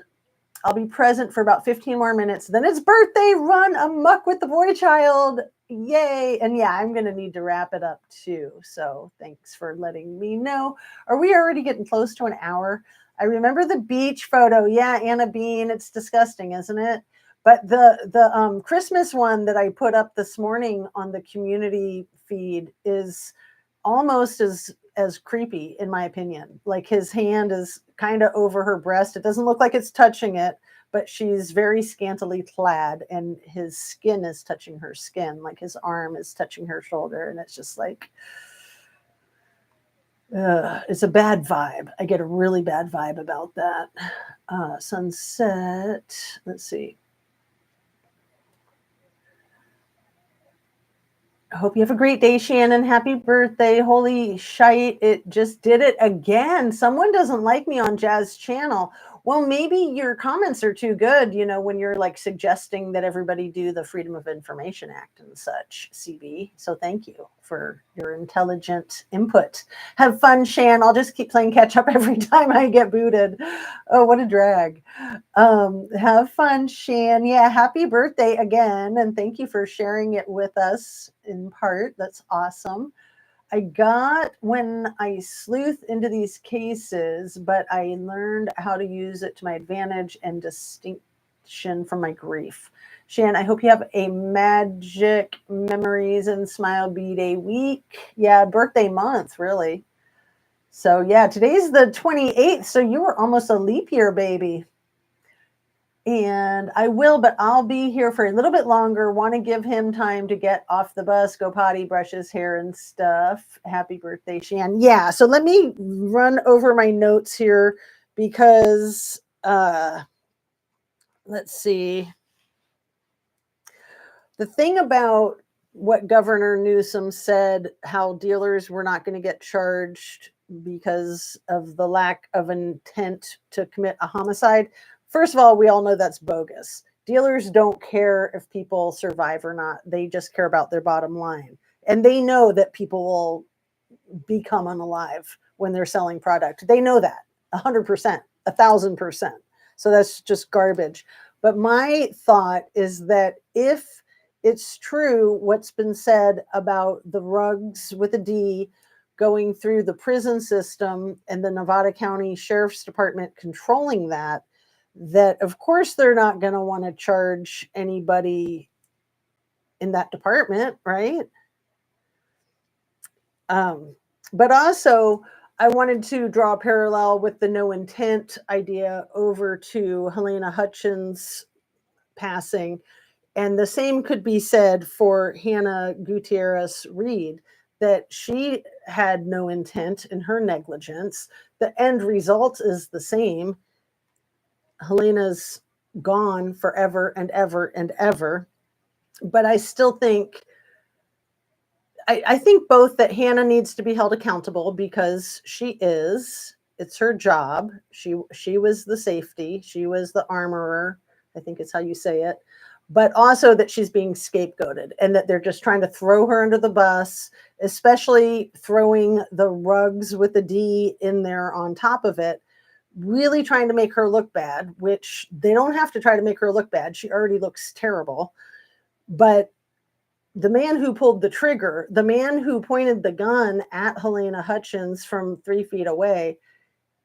I'll be present for about 15 more minutes. Then it's birthday run amok with the boy child. Yay. And yeah, I'm going to need to wrap it up too. So thanks for letting me know. Are we already getting close to an hour? I remember the beach photo. Yeah, Anna Bean. It's disgusting, isn't it? But the Christmas one that I put up this morning on the community feed is almost as creepy, in my opinion. Like his hand is kind of over her breast. It doesn't look like it's touching it, but she's very scantily clad and his skin is touching her skin. Like his arm is touching her shoulder. And it's just like, it's a bad vibe. I get a really bad vibe about that. Sunset. Let's see. I hope you have a great day, Shannon. Happy birthday. Holy shite, it just did it again. Someone doesn't like me on Jazz channel. Well, maybe your comments are too good, when you're like suggesting that everybody do the Freedom of Information Act and such, CB. So thank you for your intelligent input. Have fun, Shan. I'll just keep playing catch up every time I get booted. Oh, what a drag. Have fun, Shan. Yeah, happy birthday again. And thank you for sharing it with us in part. That's awesome. I got when I sleuth into these cases, but I learned how to use it to my advantage and distinction from my grief. Shan, I hope you have a magic memories and smile B-Day week. Yeah, birthday month, really. So yeah, today's the 28th, so you were almost a leap year baby. And I will, but I'll be here for a little bit longer. Want to give him time to get off the bus, go potty, brush his hair and stuff. Happy birthday, Shan. Yeah, so let me run over my notes here because, let's see. The thing about what Governor Newsom said, how dealers were not going to get charged because of the lack of intent to commit a homicide. First of all, we all know that's bogus. Dealers don't care if people survive or not. They just care about their bottom line. And they know that people will become unalive when they're selling product. They know that 100%, 1,000%. So that's just garbage. But my thought is that if it's true what's been said about the rugs with a D going through the prison system and the Nevada County Sheriff's Department controlling that, that of course they're not going to want to charge anybody in that department, right? But also, I wanted to draw a parallel with the no intent idea over to Halyna Hutchins' passing. And the same could be said for Hannah Gutierrez Reed, that she had no intent in her negligence. The end result is the same. Halyna's gone forever and ever and ever. But I still think, I think both that Hannah needs to be held accountable because she is. It's her job. She was the safety. She was the armorer. I think it's how you say it. But also that she's being scapegoated and that they're just trying to throw her under the bus, especially throwing the rugs with the D in there on top of it, really trying to make her look bad, which they don't have to try to make her look bad. She already looks terrible. But the man who pulled the trigger, the man who pointed the gun at Halyna Hutchins from 3 feet away,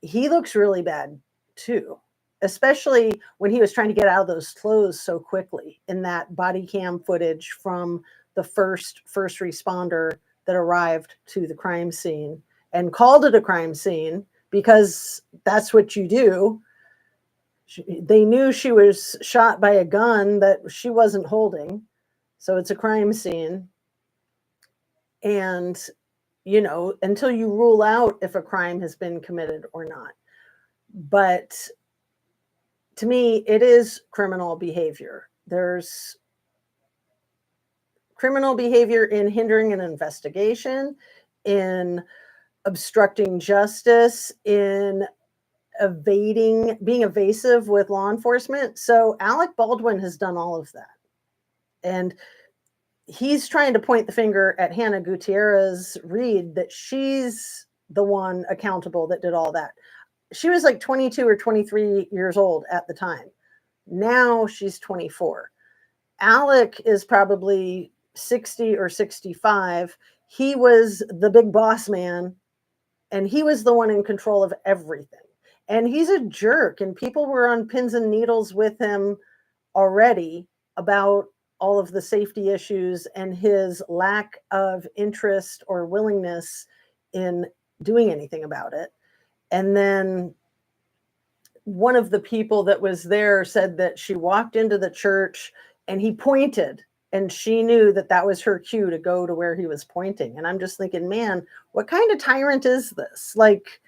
he looks really bad too, especially when he was trying to get out of those clothes so quickly in that body cam footage from the first responder that arrived to the crime scene and called it a crime scene because that's what you do. They knew she was shot by a gun that she wasn't holding. So it's a crime scene. And, you know, until you rule out if a crime has been committed or not. But to me, it is criminal behavior. There's criminal behavior in hindering an investigation, in obstructing justice, in being evasive with law enforcement. So Alec Baldwin has done all of that. And he's trying to point the finger at Hannah Gutierrez Reed that she's the one accountable that did all that. She was like 22 or 23 years old at the time. Now she's 24. Alec is probably 60 or 65. He was the big boss man, and he was the one in control of everything. And he's a jerk, and people were on pins and needles with him already about all of the safety issues and his lack of interest or willingness in doing anything about it. And then one of the people that was there said that she walked into the church and he pointed, and she knew that that was her cue to go to where he was pointing. And I'm just thinking, man, what kind of tyrant is this? Like,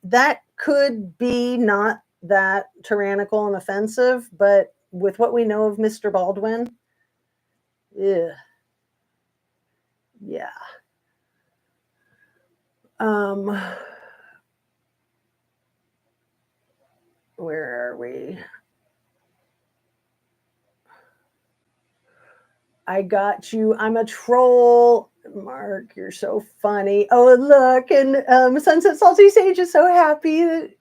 that could be not that tyrannical and offensive, but with what we know of Mr. Baldwin, yeah. Where are we? I got you. I'm a troll. Mark, you're so funny. Oh, look, and Sunset Salty Sage is so happy that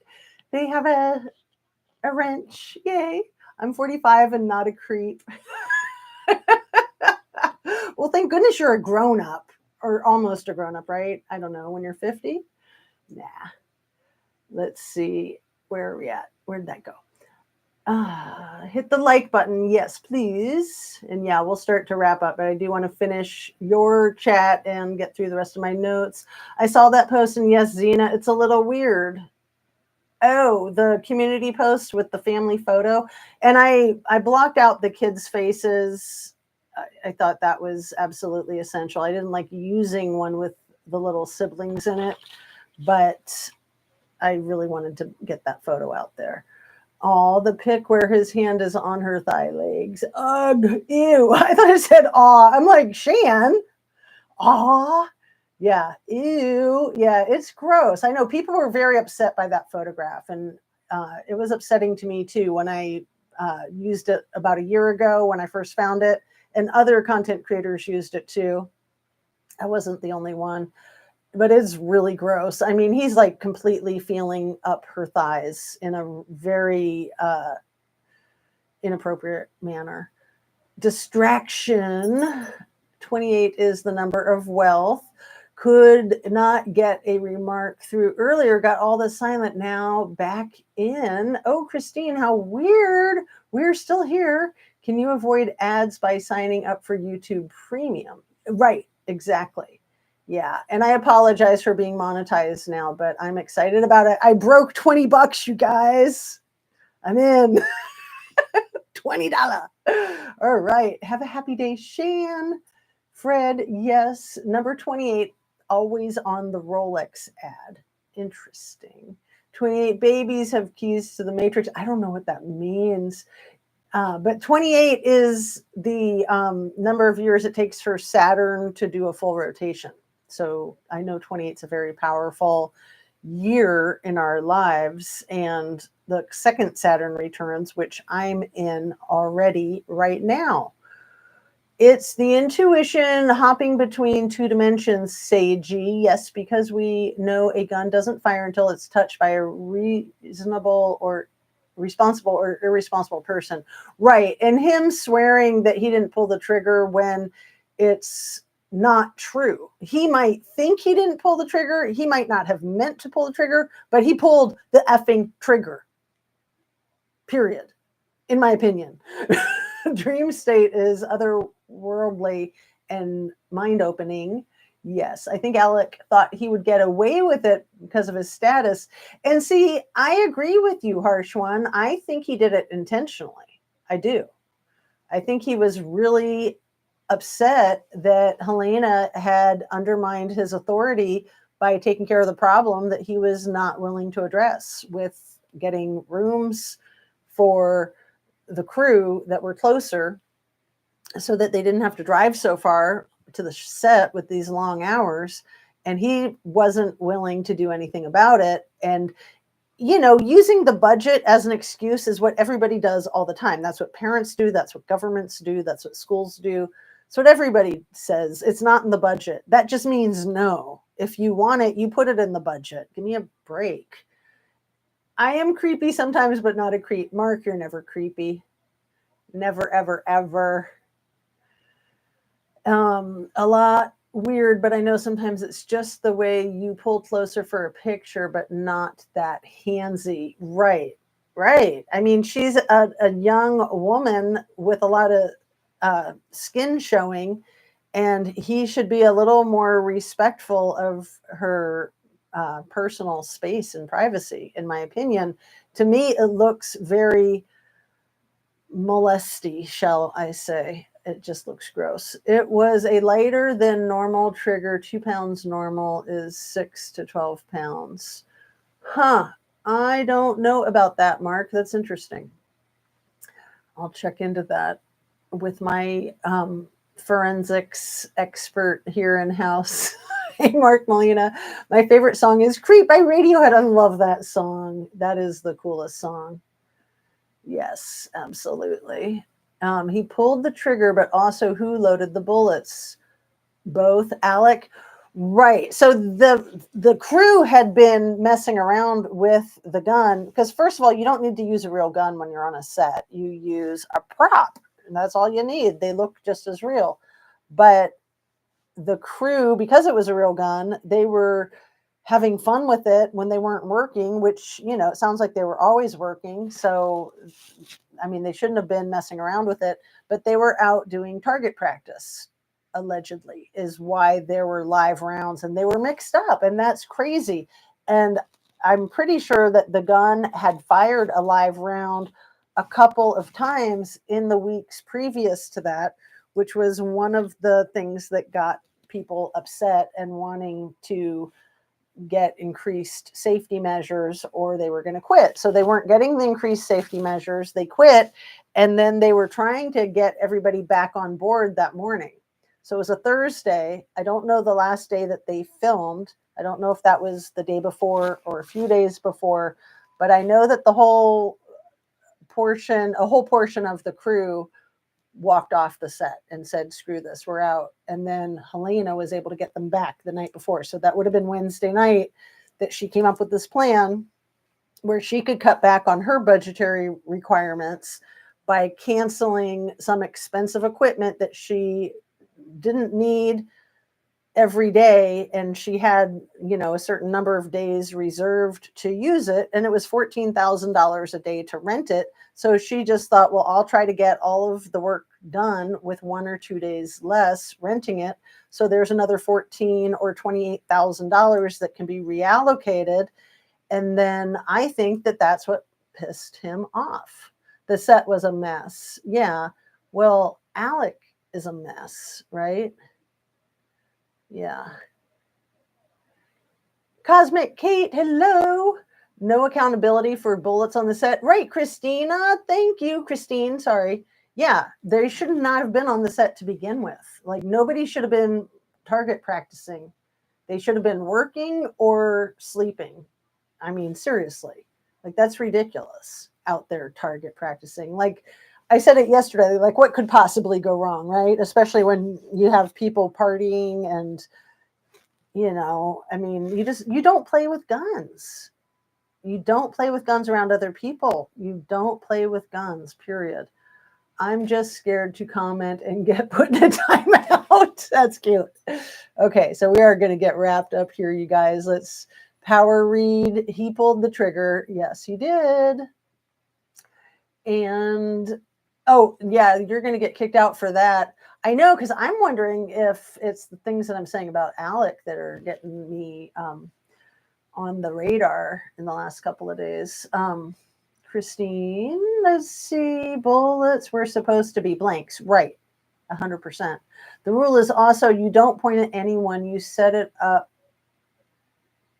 they have a wrench. Yay. I'm 45 and not a creep. Well, thank goodness you're a grown-up, or almost a grown-up, right? I don't know, when you're 50? Nah. Let's see. Where are we at? Where'd that go? Hit the like button. Yes, please. And yeah, we'll start to wrap up, but I do want to finish your chat and get through the rest of my notes. I saw that post, and yes, Zena, it's a little weird. Oh, the community post with the family photo. And I blocked out the kids' faces. I thought that was absolutely essential. I didn't like using one with the little siblings in it, but I really wanted to get that photo out there. Oh, the pic where his hand is on her thigh legs. Ugh, ew. I thought it said aw. I'm like, Shan, aw. Yeah, ew. Yeah, it's gross. I know people were very upset by that photograph, and it was upsetting to me too when I used it about a year ago when I first found it, and other content creators used it too. I wasn't the only one. But it's really gross. I mean, he's like completely feeling up her thighs in a very inappropriate manner. Distraction. 28 is the number of wealth. could not get a remark through earlier, got all the silent, now back in. Oh, Christine, how weird. We're still here. Can you avoid ads by signing up for YouTube Premium? Right, exactly. Yeah, and I apologize for being monetized now, but I'm excited about it. I broke $20, you guys. I'm in. $20. All right, have a happy day, Shan. Fred, yes. Number 28, always on the Rolex ad. Interesting. 28 babies have keys to the matrix. I don't know what that means. But 28 is the number of years it takes for Saturn to do a full rotation. So I know 28 is a very powerful year in our lives. And the second Saturn returns, which I'm in already right now. It's the intuition hopping between two dimensions, Seiji. Yes, because we know a gun doesn't fire until it's touched by a reasonable or responsible or irresponsible person. Right. And him swearing that he didn't pull the trigger when it's not true. He might think he didn't pull the trigger. He might not have meant to pull the trigger, but he pulled the effing trigger. Period. In my opinion. Dream state is otherworldly and mind-opening. Yes, I think Alec thought he would get away with it because of his status. And see, I agree with you, Harsh One. I think he did it intentionally. I do. I think he was really upset that Halyna had undermined his authority by taking care of the problem that he was not willing to address with getting rooms for the crew that were closer so that they didn't have to drive so far to the set with these long hours. And he wasn't willing to do anything about it. And, you know, using the budget as an excuse is what everybody does all the time. That's what parents do. That's what governments do. That's what schools do. It's what everybody says. It's not in the budget. That just means no. If you want it, you put it in the budget. Give me a break. I am creepy sometimes, but not a creep. Mark, you're never creepy. Never, ever, ever. A lot weird, but I know sometimes it's just the way you pull closer for a picture, but not that handsy. Right, right. I mean, she's a young woman with a lot of skin showing, and he should be a little more respectful of her personal space and privacy, in my opinion. To me, it looks very molesty, shall I say. It just looks gross. It was a lighter than normal trigger. 2 pounds normal is 6 to 12 pounds. Huh. I don't know about that, Mark. That's interesting. I'll check into that with my forensics expert here in house. Hey, Mark Molina. My favorite song is Creep by Radiohead. I love that song. That is the coolest song. Yes, absolutely. He pulled the trigger, but also who loaded the bullets? Both, Alec. Right. So the crew had been messing around with the gun because, first of all, you don't need to use a real gun when you're on a set. You use a prop, and that's all you need. They look just as real. But the crew, because it was a real gun, they were having fun with it when they weren't working, which, you know, it sounds like they were always working. So, I mean, they shouldn't have been messing around with it, but they were out doing target practice, allegedly, is why there were live rounds and they were mixed up. And that's crazy. And I'm pretty sure that the gun had fired a live round a couple of times in the weeks previous to that, which was one of the things that got people upset and wanting to get increased safety measures, or they were going to quit. So they weren't getting the increased safety measures. They quit. And then they were trying to get everybody back on board that morning. So it was a Thursday. I don't know the last day that they filmed. I don't know if that was the day before or a few days before, but I know that a whole portion of the crew walked off the set and said, screw this, we're out. And then Halyna was able to get them back the night before. So that would have been Wednesday night that she came up with this plan where she could cut back on her budgetary requirements by canceling some expensive equipment that she didn't need every day, and she had, a certain number of days reserved to use it, and it was $14,000 a day to rent it. So she just thought, well, I'll try to get all of the work done with 1 or 2 days less renting it. So there's another $14,000 or $28,000 that can be reallocated. And then I think that that's what pissed him off. The set was a mess. Yeah. Well, Alec is a mess, right? Yeah. Cosmic Kate, hello. No accountability for bullets on the set. Right, Christina. Thank you, Christine. Sorry. Yeah, they should not have been on the set to begin with. Like, nobody should have been target practicing. They should have been working or sleeping. I mean, seriously. Like, that's ridiculous out there target practicing. Like, I said it yesterday, like, what could possibly go wrong, right? Especially when you have people partying and, I mean, you don't play with guns. You don't play with guns around other people. You don't play with guns, period. I'm just scared to comment and get put in a timeout. That's cute. Okay, so we are going to get wrapped up here, you guys. Let's power read. He pulled the trigger. Yes, he did. And, oh, yeah, you're going to get kicked out for that. I know, because I'm wondering if it's the things that I'm saying about Alec that are getting me on the radar in the last couple of days. Christine, let's see. Bullets were supposed to be blanks. Right. 100%. The rule is also you don't point at anyone. You set it up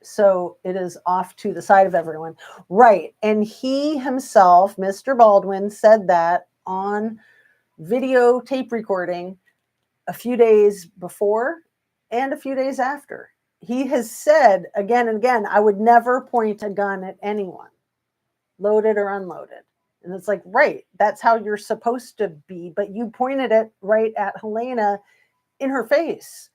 so it is off to the side of everyone. Right. And he himself, Mr. Baldwin, said that on video tape recording a few days before and a few days after. He has said again and again, I would never point a gun at anyone, loaded or unloaded. And it's like, right, that's how you're supposed to be. But you pointed it right at Halyna in her face.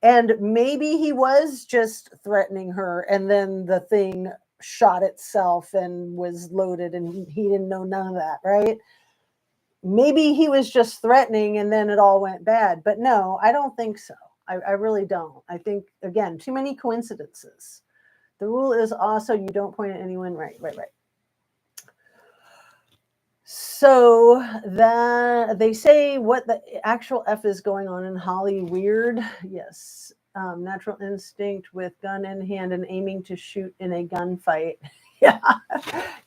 And maybe he was just threatening her, and then the thing shot itself and was loaded, and he didn't know none of that, right? Maybe he was just threatening and then it all went bad. But no, I don't think so. I really don't. I think, again, too many coincidences. The rule is also you don't point at anyone. Right. So that they say what the actual F is going on in Holly weird. Yes. Natural instinct with gun in hand and aiming to shoot in a gunfight. Yeah.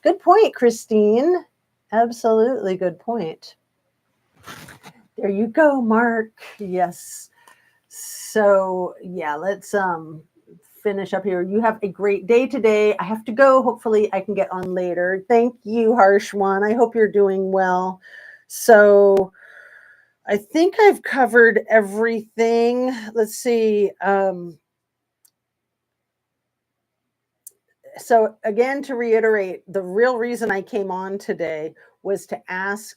Good point, Christine. Absolutely good point. There you go, Mark. Yes. So yeah, let's finish up here. You have a great day today. I have to go. Hopefully I can get on later. Thank you, Harsh One. I hope you're doing well. So I think I've covered everything. Let's see. So again, to reiterate, the real reason I came on today was to ask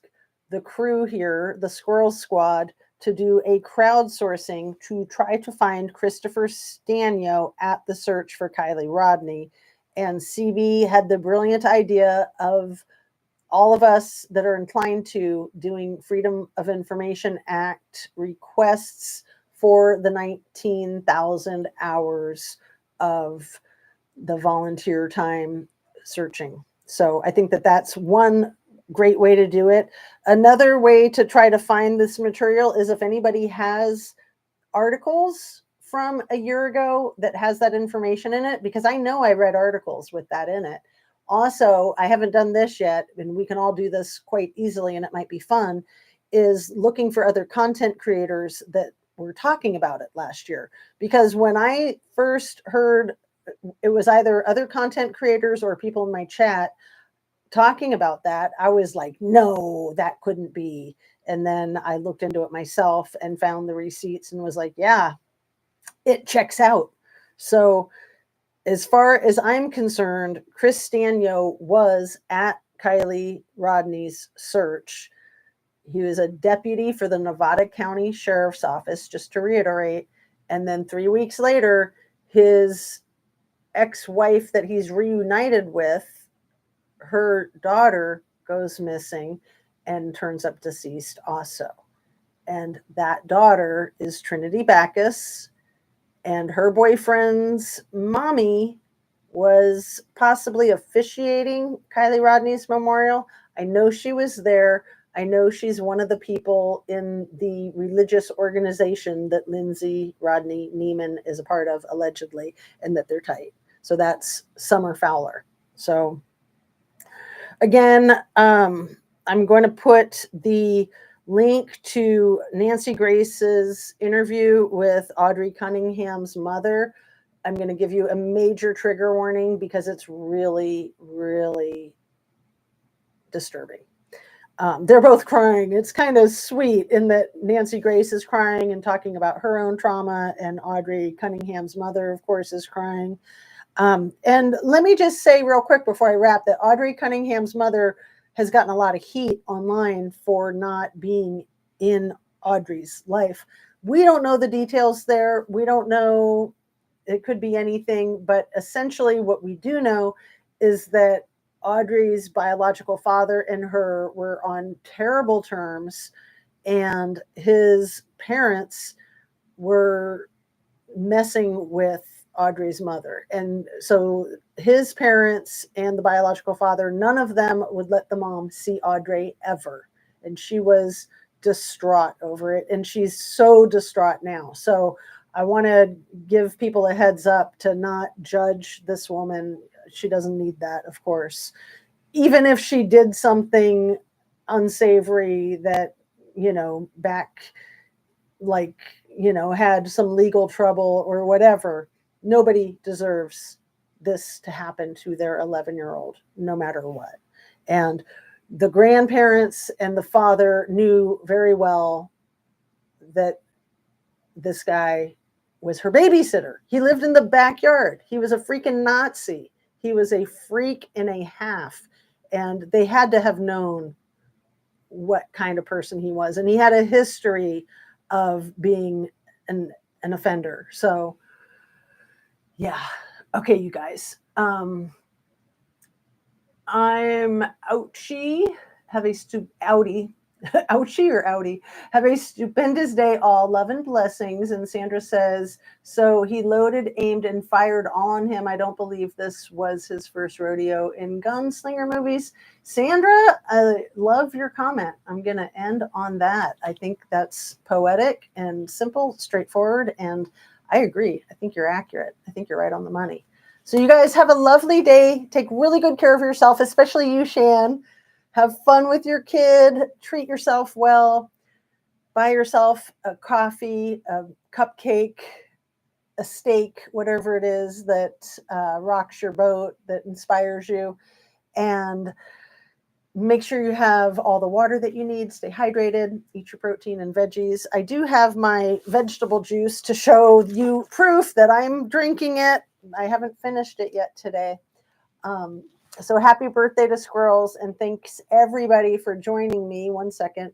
the crew here, the Squirrel Squad, to do a crowdsourcing to try to find Christopher Stanio at the search for Kiely Rodni. And CB had the brilliant idea of all of us that are inclined to doing Freedom of Information Act requests for the 19,000 hours of the volunteer time searching. So I think that that's one great way to do it. Another way to try to find this material is if anybody has articles from a year ago that has that information in it, because I know I read articles with that in it. Also, I haven't done this yet, and we can all do this quite easily, and it might be fun, is looking for other content creators that were talking about it last year. Because when I first heard, it was either other content creators or people in my chat talking about that, I was like, no, that couldn't be. And then I looked into it myself and found the receipts and was like, yeah, it checks out. So as far as I'm concerned, Chris Stanio was at Kiely Rodni's search. He was a deputy for the Nevada County Sheriff's Office, just to reiterate. And then 3 weeks later, his ex-wife that he's reunited with, her daughter goes missing and turns up deceased also. And that daughter is Trinity Backus. and her boyfriend's mommy was possibly officiating Kiely Rodney's memorial. I know she was there. I know she's one of the people in the religious organization that Lindsay Rodney Neiman is a part of, allegedly, and that they're tight. So that's Summer Fowler. So again, I'm going to put the link to Nancy Grace's interview with Audrii Cunningham's mother. I'm going to give you a major trigger warning because it's really, really disturbing. They're both crying. It's kind of sweet in that Nancy Grace is crying and talking about her own trauma, and Audrii Cunningham's mother, of course, is crying. And let me just say real quick before I wrap that Audrii Cunningham's mother has gotten a lot of heat online for not being in Audrey's life. We don't know the details there. We don't know. It could be anything, but essentially what we do know is that Audrey's biological father and her were on terrible terms, and his parents were messing with Audrey's mother. And so his parents and the biological father, none of them would let the mom see Audrey ever. And she was distraught over it. And she's so distraught now. So I want to give people a heads up to not judge this woman. She doesn't need that, of course. Even if she did something unsavory that, back, like, had some legal trouble or whatever, nobody deserves this to happen to their 11-year-old, no matter what. And the grandparents and the father knew very well that this guy was her babysitter. He lived in the backyard. He was a freaking Nazi. He was a freak and a half. And they had to have known what kind of person he was. And he had a history of being an offender. So, yeah. Okay, you guys. I'm ouchie. Ouchie or outie. Have a stupendous day, all. Love and blessings. And Sandra says, so he loaded, aimed, and fired on him. I don't believe this was his first rodeo in gunslinger movies. Sandra, I love your comment. I'm going to end on that. I think that's poetic and simple, straightforward, and I agree. I think you're accurate. I think you're right on the money. So you guys have a lovely day. Take really good care of yourself, especially you, Shan. Have fun with your kid. Treat yourself well. Buy yourself a coffee, a cupcake, a steak, whatever it is that rocks your boat, that inspires you. And make sure you have all the water that you need. Stay hydrated. Eat your protein and veggies. I do have my vegetable juice to show you proof that I'm drinking it. I haven't finished it yet today. So happy birthday to Squirrels, and thanks everybody for joining me. 1 second.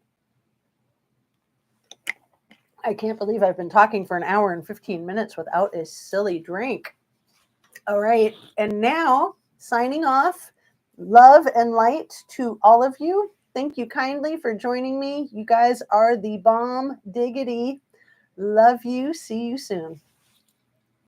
I can't believe I've been talking for an hour and 15 minutes without a silly drink. All right. And now, signing off, love and light to all of you. Thank you kindly for joining me. You guys are the bomb diggity. Love you. See you soon.